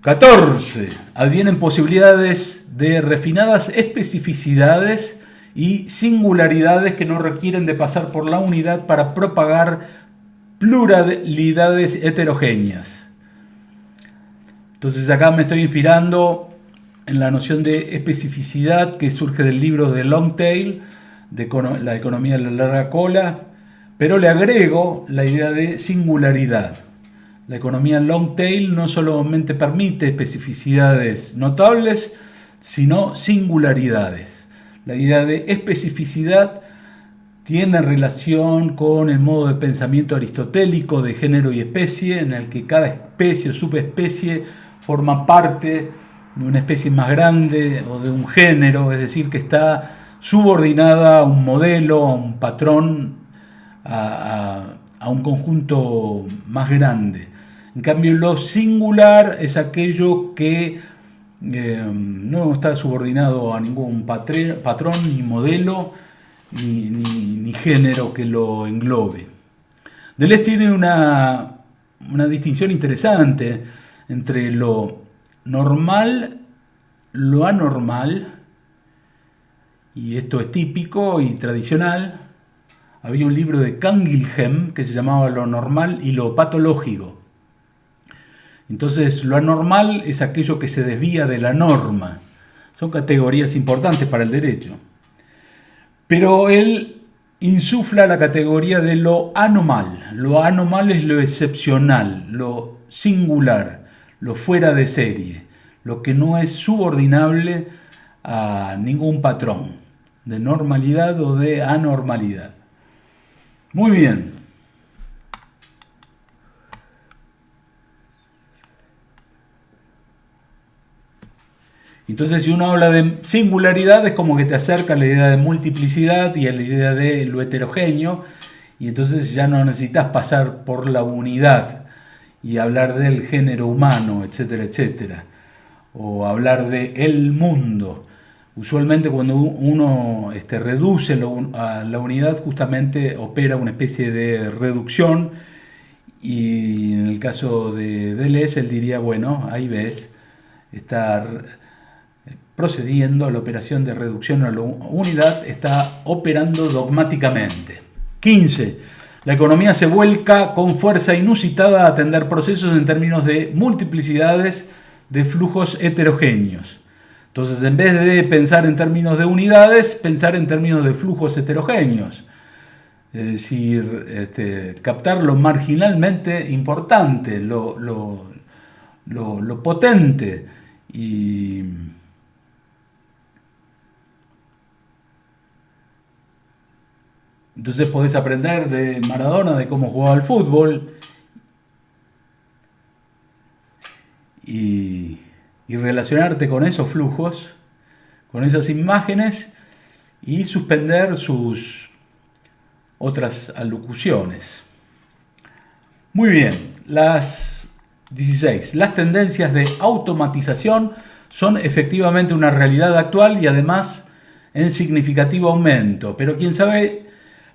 [SPEAKER 1] 14. Advienen posibilidades de refinadas especificidades y singularidades que no requieren de pasar por la unidad para propagar pluralidades heterogéneas. Entonces acá me estoy inspirando en la noción de especificidad que surge del libro de Longtail, de la economía de la larga cola, pero le agrego la idea de singularidad. La economía Longtail no solamente permite especificidades notables, sino singularidades. La idea de especificidad tiene relación con el modo de pensamiento aristotélico de género y especie, en el que cada especie o subespecie forma parte de una especie más grande o de un género, es decir, que está subordinada a un modelo, a un patrón, a un conjunto más grande. En cambio, lo singular es aquello que no está subordinado a ningún patrón, ni modelo, ni género que lo englobe. Deleuze tiene una distinción interesante entre lo normal, lo anormal, y esto es típico y tradicional. Había un libro de Canguilhem que se llamaba Lo normal y lo patológico. Entonces, lo anormal es aquello que se desvía de la norma. Son categorías importantes para el derecho. Pero él insufla la categoría de lo anormal. Lo anormal es lo excepcional, lo singular, lo fuera de serie, lo que no es subordinable a ningún patrón de normalidad o de anormalidad. Muy bien. Entonces, si uno habla de singularidad, es como que te acerca a la idea de multiplicidad y a la idea de lo heterogéneo, y entonces ya no necesitas pasar por la unidad y hablar del género humano, etcétera, etcétera, o hablar de el mundo. Usualmente cuando uno reduce a la unidad, justamente opera una especie de reducción, y en el caso de Deleuze, él diría, bueno, ahí ves, está procediendo a la operación de reducción a la unidad, está operando dogmáticamente. 15. La economía se vuelca con fuerza inusitada a atender procesos en términos de multiplicidades de flujos heterogéneos. Entonces, en vez de pensar en términos de unidades, pensar en términos de flujos heterogéneos. Es decir, captar lo marginalmente importante, lo potente. Y entonces podés aprender de Maradona, de cómo jugaba al fútbol, y relacionarte con esos flujos, con esas imágenes, y suspender sus otras alocuciones. Muy bien, las 16. Las tendencias de automatización son efectivamente una realidad actual y además en significativo aumento, pero quién sabe,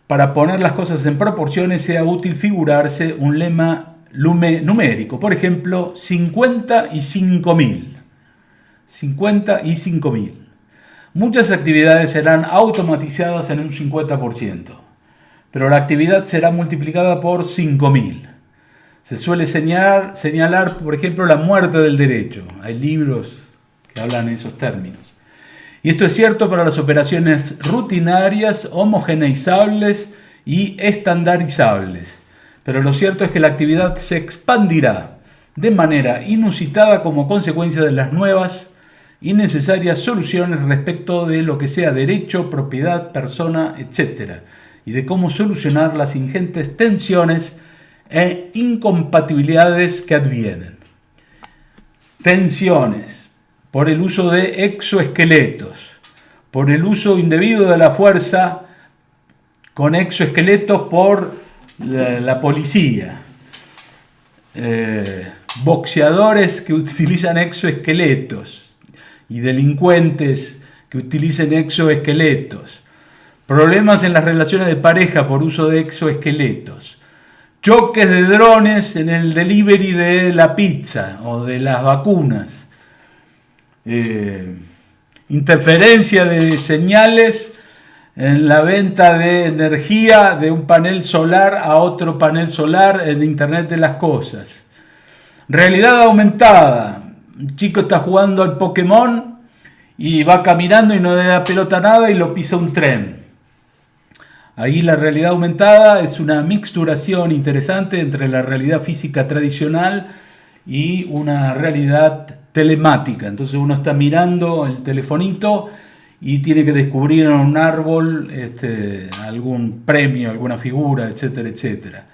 [SPEAKER 1] para poner las cosas en proporciones sea útil figurarse un lema numérico, por ejemplo, 50 y 5.000. 50 y 5.000. Muchas actividades serán automatizadas en un 50%, pero la actividad será multiplicada por 5.000. Se suele señalar, por ejemplo, la muerte del derecho. Hay libros que hablan en esos términos. Y esto es cierto para las operaciones rutinarias, homogeneizables y estandarizables. Pero lo cierto es que la actividad se expandirá de manera inusitada como consecuencia de las nuevas y necesarias soluciones respecto de lo que sea derecho, propiedad, persona, etc. y de cómo solucionar las ingentes tensiones e incompatibilidades que advienen. Tensiones por el uso de exoesqueletos, por el uso indebido de la fuerza con exoesqueletos por la policía. Boxeadores que utilizan exoesqueletos y delincuentes que utilicen exoesqueletos. Problemas en las relaciones de pareja por uso de exoesqueletos. Choques de drones en el delivery de la pizza o de las vacunas. Interferencia de señales en la venta de energía de un panel solar a otro panel solar en Internet de las cosas. Realidad aumentada. Un chico está jugando al Pokémon y va caminando y no le da pelota a nada y lo pisa un tren. Ahí la realidad aumentada es una mixturación interesante entre la realidad física tradicional y una realidad telemática. Entonces uno está mirando el telefonito y tiene que descubrir en un árbol algún premio, alguna figura, etcétera, etcétera.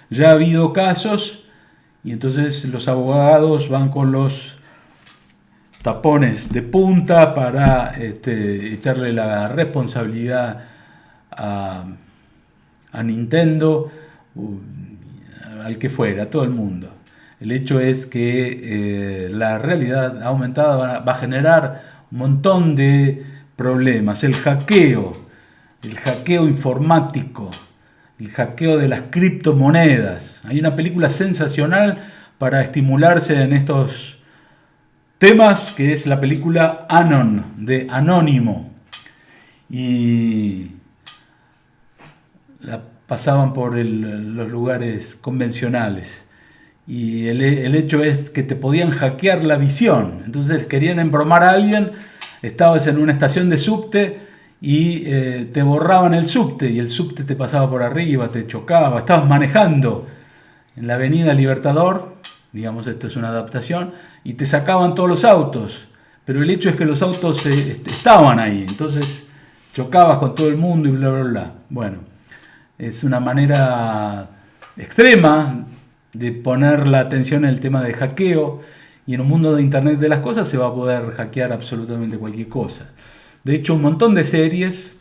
[SPEAKER 1] Ya ha habido casos y entonces los abogados van con los tapones de punta para echarle la responsabilidad a Nintendo, al que fuera, a todo el mundo. El hecho es que la realidad aumentada va a generar un montón de problemas. El hackeo informático, el hackeo de las criptomonedas. Hay una película sensacional para estimularse en estos temas, que es la película Anon, de Anónimo. Y la pasaban por los lugares convencionales. Y el hecho es que te podían hackear la visión. Entonces querían embromar a alguien, estabas en una estación de subte y te borraban el subte y el subte te pasaba por arriba, te chocaba, estabas manejando en la avenida Libertador, digamos, esto es una adaptación, y te sacaban todos los autos, pero el hecho es que los autos estaban ahí, entonces chocabas con todo el mundo y bla, bla, bla. Bueno, es una manera extrema de poner la atención en el tema de hackeo, y en un mundo de Internet de las cosas se va a poder hackear absolutamente cualquier cosa. De hecho, un montón de series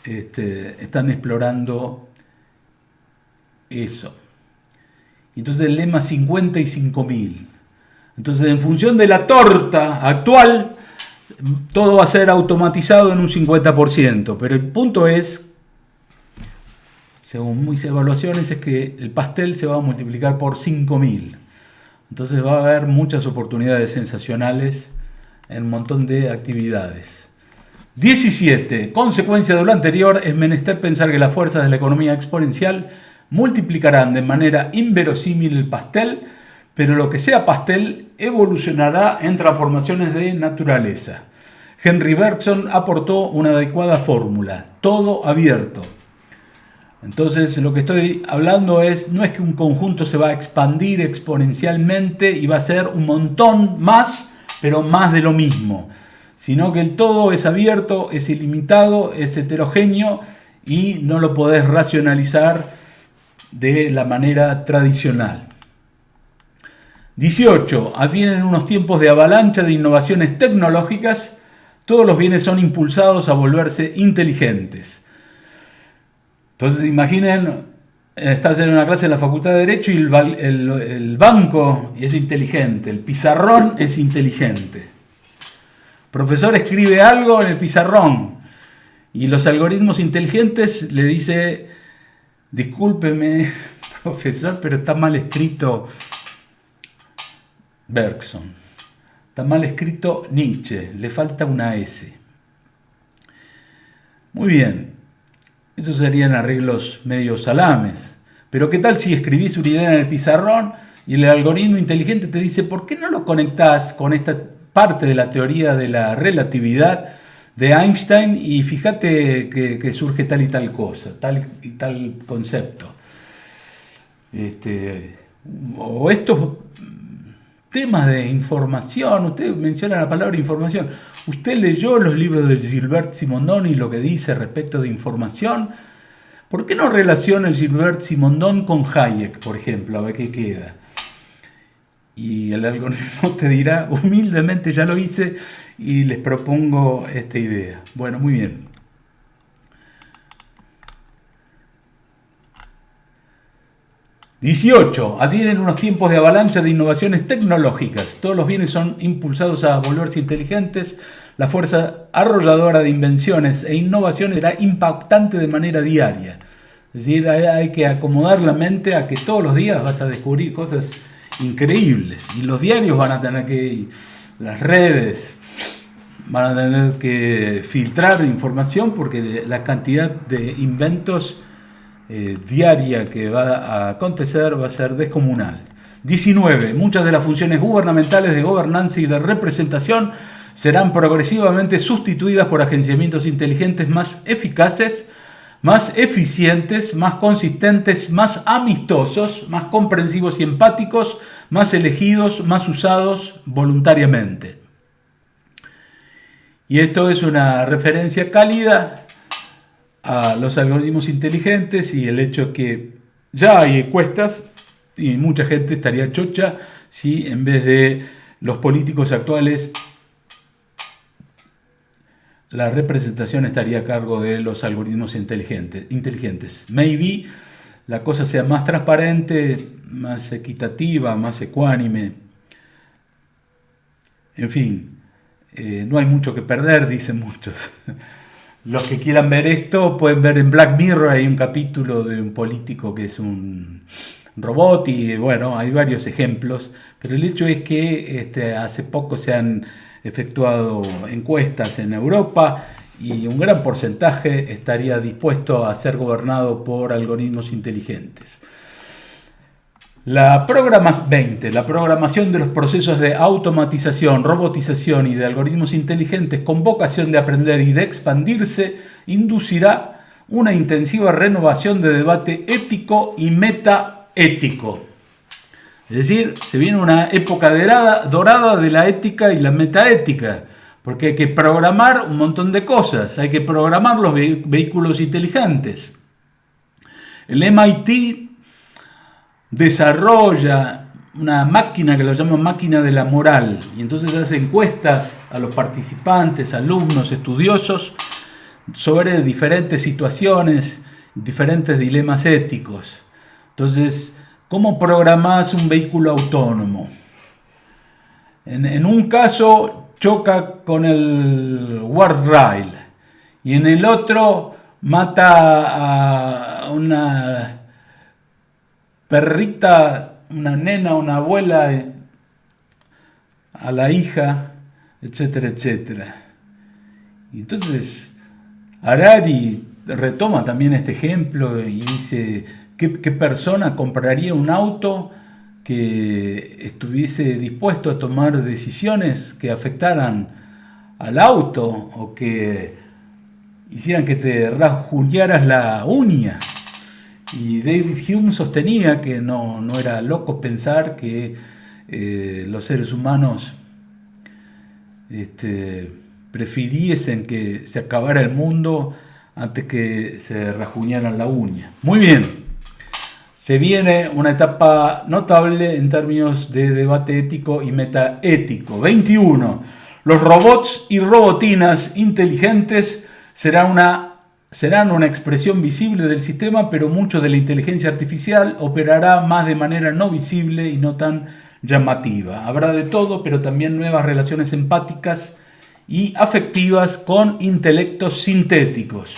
[SPEAKER 1] están explorando eso. Entonces el lema 55.000. Entonces, en función de la torta actual, todo va a ser automatizado en un 50%. Pero el punto es, según mis evaluaciones, es que el pastel se va a multiplicar por 5.000. Entonces va a haber muchas oportunidades sensacionales en un montón de actividades. 17. Consecuencia de lo anterior, es menester pensar que las fuerzas de la economía exponencial multiplicarán de manera inverosímil el pastel, pero lo que sea pastel evolucionará en transformaciones de naturaleza. Henry Bergson aportó una adecuada fórmula: todo abierto. Entonces lo que estoy hablando no es que un conjunto se va a expandir exponencialmente y va a ser un montón más, pero más de lo mismo, sino que el todo es abierto, es ilimitado, es heterogéneo y no lo podés racionalizar de la manera tradicional. 18. Advienen unos tiempos de avalancha de innovaciones tecnológicas. Todos los bienes son impulsados a volverse inteligentes. Entonces imaginen, estás en una clase en la Facultad de Derecho y el banco es inteligente, el pizarrón es inteligente. El profesor escribe algo en el pizarrón y los algoritmos inteligentes le dice: discúlpeme, profesor, pero está mal escrito Bergson, está mal escrito Nietzsche, le falta una S. Muy bien. Esos serían arreglos medio salames. Pero ¿qué tal si escribís una idea en el pizarrón y el algoritmo inteligente te dice: ¿por qué no lo conectás con esta parte de la teoría de la relatividad de Einstein y fíjate que surge tal y tal cosa, tal y tal concepto? O estos temas de información, usted menciona la palabra información. ¿Usted leyó los libros de Gilbert Simondon y lo que dice respecto de información? ¿Por qué no relaciona el Gilbert Simondon con Hayek, por ejemplo? A ver qué queda. Y el algoritmo te dirá: humildemente ya lo hice y les propongo esta idea. Bueno, muy bien. 18. Advienen unos tiempos de avalancha de innovaciones tecnológicas. Todos los bienes son impulsados a volverse inteligentes. La fuerza arrolladora de invenciones e innovaciones será impactante de manera diaria. Es decir, hay que acomodar la mente a que todos los días vas a descubrir cosas increíbles. Y los diarios van a tener que, las redes van a tener que filtrar información porque la cantidad de inventos diaria que va a acontecer va a ser descomunal. 19. Muchas de las funciones gubernamentales de gobernanza y de representación serán progresivamente sustituidas por agenciamientos inteligentes más eficaces, más eficientes, más consistentes, más amistosos, más comprensivos y empáticos, más elegidos, más usados voluntariamente. Y esto es una referencia cálida a los algoritmos inteligentes y el hecho que ya hay encuestas y mucha gente estaría chocha si en vez de los políticos actuales la representación estaría a cargo de los algoritmos inteligentes. Maybe la cosa sea más transparente, más equitativa, más ecuánime. En fin, no hay mucho que perder, dicen muchos. Los que quieran ver esto pueden ver en Black Mirror, hay un capítulo de un político que es un robot y bueno, hay varios ejemplos, pero el hecho es que hace poco se han efectuado encuestas en Europa y un gran porcentaje estaría dispuesto a ser gobernado por algoritmos inteligentes. La programación de los procesos de automatización, robotización y de algoritmos inteligentes con vocación de aprender y de expandirse inducirá una intensiva renovación de debate ético y metaético. Es decir, se viene una época dorada de la ética y la metaética, porque hay que programar un montón de cosas, hay que programar los vehículos inteligentes. El MIT desarrolla una máquina que lo llaman máquina de la moral y entonces hace encuestas a los participantes, alumnos, estudiosos sobre diferentes situaciones, diferentes dilemas éticos. Entonces, ¿cómo programás un vehículo autónomo? En un caso choca con el guardrail y en el otro mata a una perrita, una nena, una abuela, a la hija, etcétera, etcétera. Y entonces Harari retoma también este ejemplo y dice, ¿qué persona compraría un auto que estuviese dispuesto a tomar decisiones que afectaran al auto o que hicieran que te rasguñaras la uña? Y David Hume sostenía que no era loco pensar que los seres humanos prefiriesen que se acabara el mundo antes que se rasguñaran la uña. Muy bien, se viene una etapa notable en términos de debate ético y metaético. 21. Los robots y robotinas inteligentes serán una expresión visible del sistema, pero mucho de la inteligencia artificial operará más de manera no visible y no tan llamativa. Habrá de todo, pero también nuevas relaciones empáticas y afectivas con intelectos sintéticos.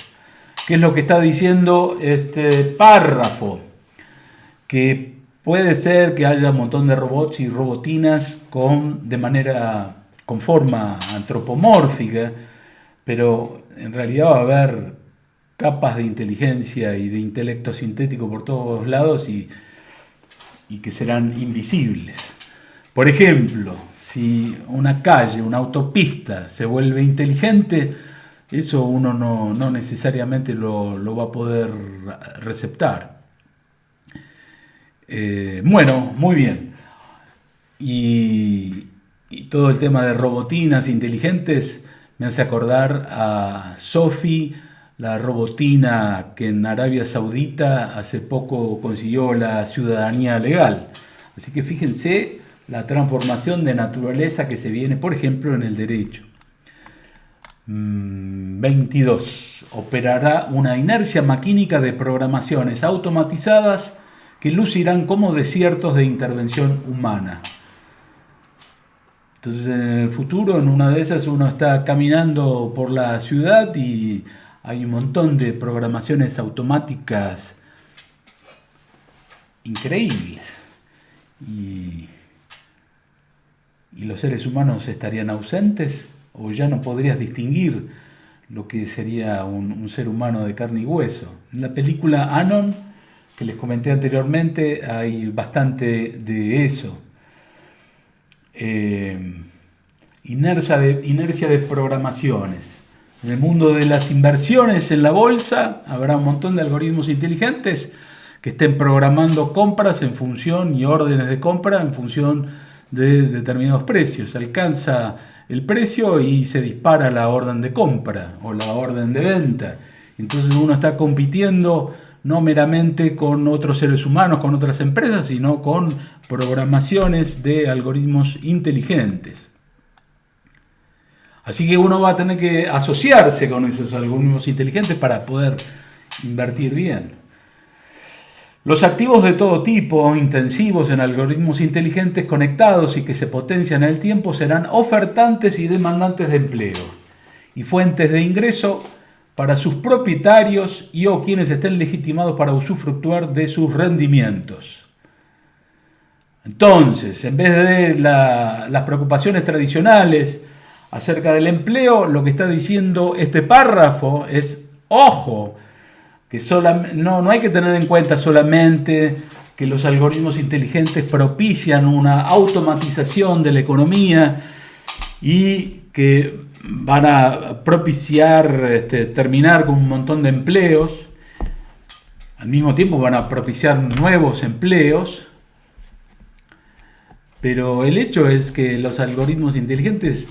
[SPEAKER 1] ¿Qué es lo que está diciendo este párrafo? Que puede ser que haya un montón de robots y robotinas con forma antropomórfica, pero en realidad va a haber capas de inteligencia y de intelecto sintético por todos lados y que serán invisibles. Por ejemplo, si una calle, una autopista se vuelve inteligente, eso uno no necesariamente lo va a poder receptar. Bueno, muy bien. Y todo el tema de robotinas inteligentes me hace acordar a Sophie, la robotina que en Arabia Saudita hace poco consiguió la ciudadanía legal. Así que fíjense la transformación de naturaleza que se viene, por ejemplo, en el derecho. 22. Operará una inercia maquínica de programaciones automatizadas que lucirán como desiertos de intervención humana. Entonces en el futuro, en una de esas, uno está caminando por la ciudad y hay un montón de programaciones automáticas increíbles. Y los seres humanos estarían ausentes o ya no podrías distinguir lo que sería un ser humano de carne y hueso. En la película Anon, que les comenté anteriormente, hay bastante de eso. Inercia de programaciones. En el mundo de las inversiones en la bolsa habrá un montón de algoritmos inteligentes que estén programando compras en función y órdenes de compra en función de determinados precios. Alcanza el precio y se dispara la orden de compra o la orden de venta. Entonces uno está compitiendo no meramente con otros seres humanos, con otras empresas, sino con programaciones de algoritmos inteligentes. Así que uno va a tener que asociarse con esos algoritmos inteligentes para poder invertir bien. Los activos de todo tipo, intensivos en algoritmos inteligentes conectados y que se potencian en el tiempo, serán ofertantes y demandantes de empleo y fuentes de ingreso para sus propietarios y o quienes estén legitimados para usufructuar de sus rendimientos. Entonces, en vez de las preocupaciones tradicionales acerca del empleo, lo que está diciendo este párrafo es, ojo, que no hay que tener en cuenta solamente que los algoritmos inteligentes propician una automatización de la economía y que van a propiciar terminar con un montón de empleos, al mismo tiempo van a propiciar nuevos empleos, pero el hecho es que los algoritmos inteligentes,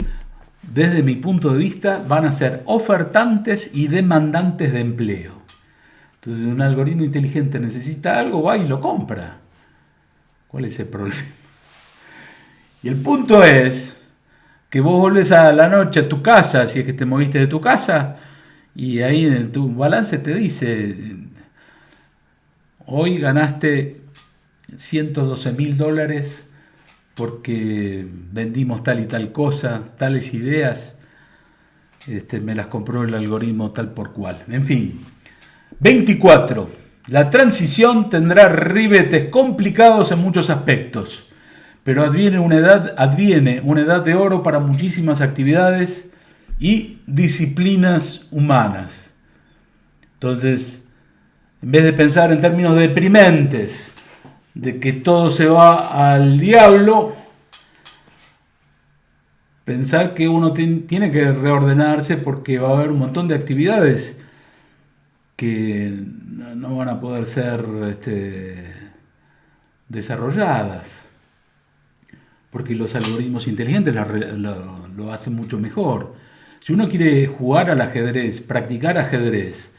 [SPEAKER 1] desde mi punto de vista, van a ser ofertantes y demandantes de empleo. Entonces un algoritmo inteligente necesita algo, va y lo compra. ¿Cuál es el problema? Y el punto es que vos volvés a la noche a tu casa, si es que te moviste de tu casa, y ahí en tu balance te dice, hoy ganaste $112.000 porque vendimos tal y tal cosa, tales ideas, me las compró el algoritmo tal por cual. En fin. 24. La transición tendrá ribetes complicados en muchos aspectos, pero adviene una edad de oro para muchísimas actividades y disciplinas humanas. Entonces, en vez de pensar en términos deprimentes, de que todo se va al diablo, pensar que uno tiene que reordenarse porque va a haber un montón de actividades que no van a poder ser desarrolladas, porque los algoritmos inteligentes lo hacen mucho mejor. Si uno quiere jugar al ajedrez, practicar ajedrez,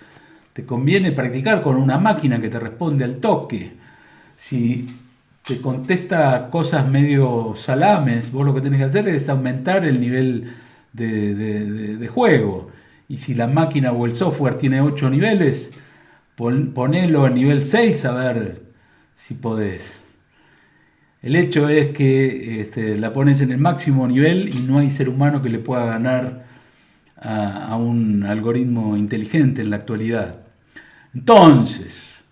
[SPEAKER 1] te conviene practicar con una máquina que te responde al toque. Si te contesta cosas medio salames, vos lo que tenés que hacer es aumentar el nivel de juego. Y si la máquina o el software tiene 8 niveles, ponelo en nivel 6 a ver si podés. El hecho es que la pones en el máximo nivel y no hay ser humano que le pueda ganar a un algoritmo inteligente en la actualidad. Entonces,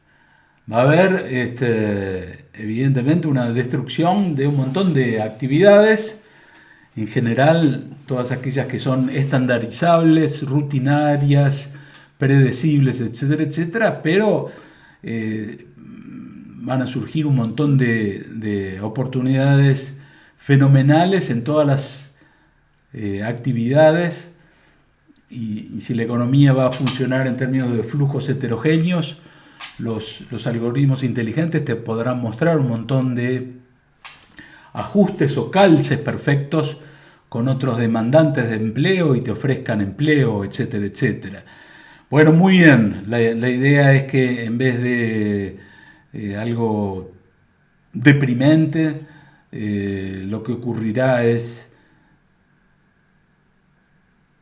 [SPEAKER 1] va a haber evidentemente una destrucción de un montón de actividades. En general, todas aquellas que son estandarizables, rutinarias, predecibles, etcétera, etcétera, pero van a surgir un montón de oportunidades fenomenales en todas las actividades, y si la economía va a funcionar en términos de flujos heterogéneos, los algoritmos inteligentes te podrán mostrar un montón de ajustes o calces perfectos con otros demandantes de empleo y te ofrezcan empleo, etcétera, etcétera. Bueno, muy bien, la idea es que en vez de algo deprimente, lo que ocurrirá es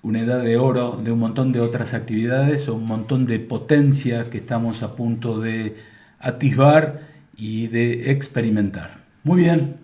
[SPEAKER 1] una edad de oro de un montón de otras actividades o un montón de potencia que estamos a punto de atisbar y de experimentar. Muy bien.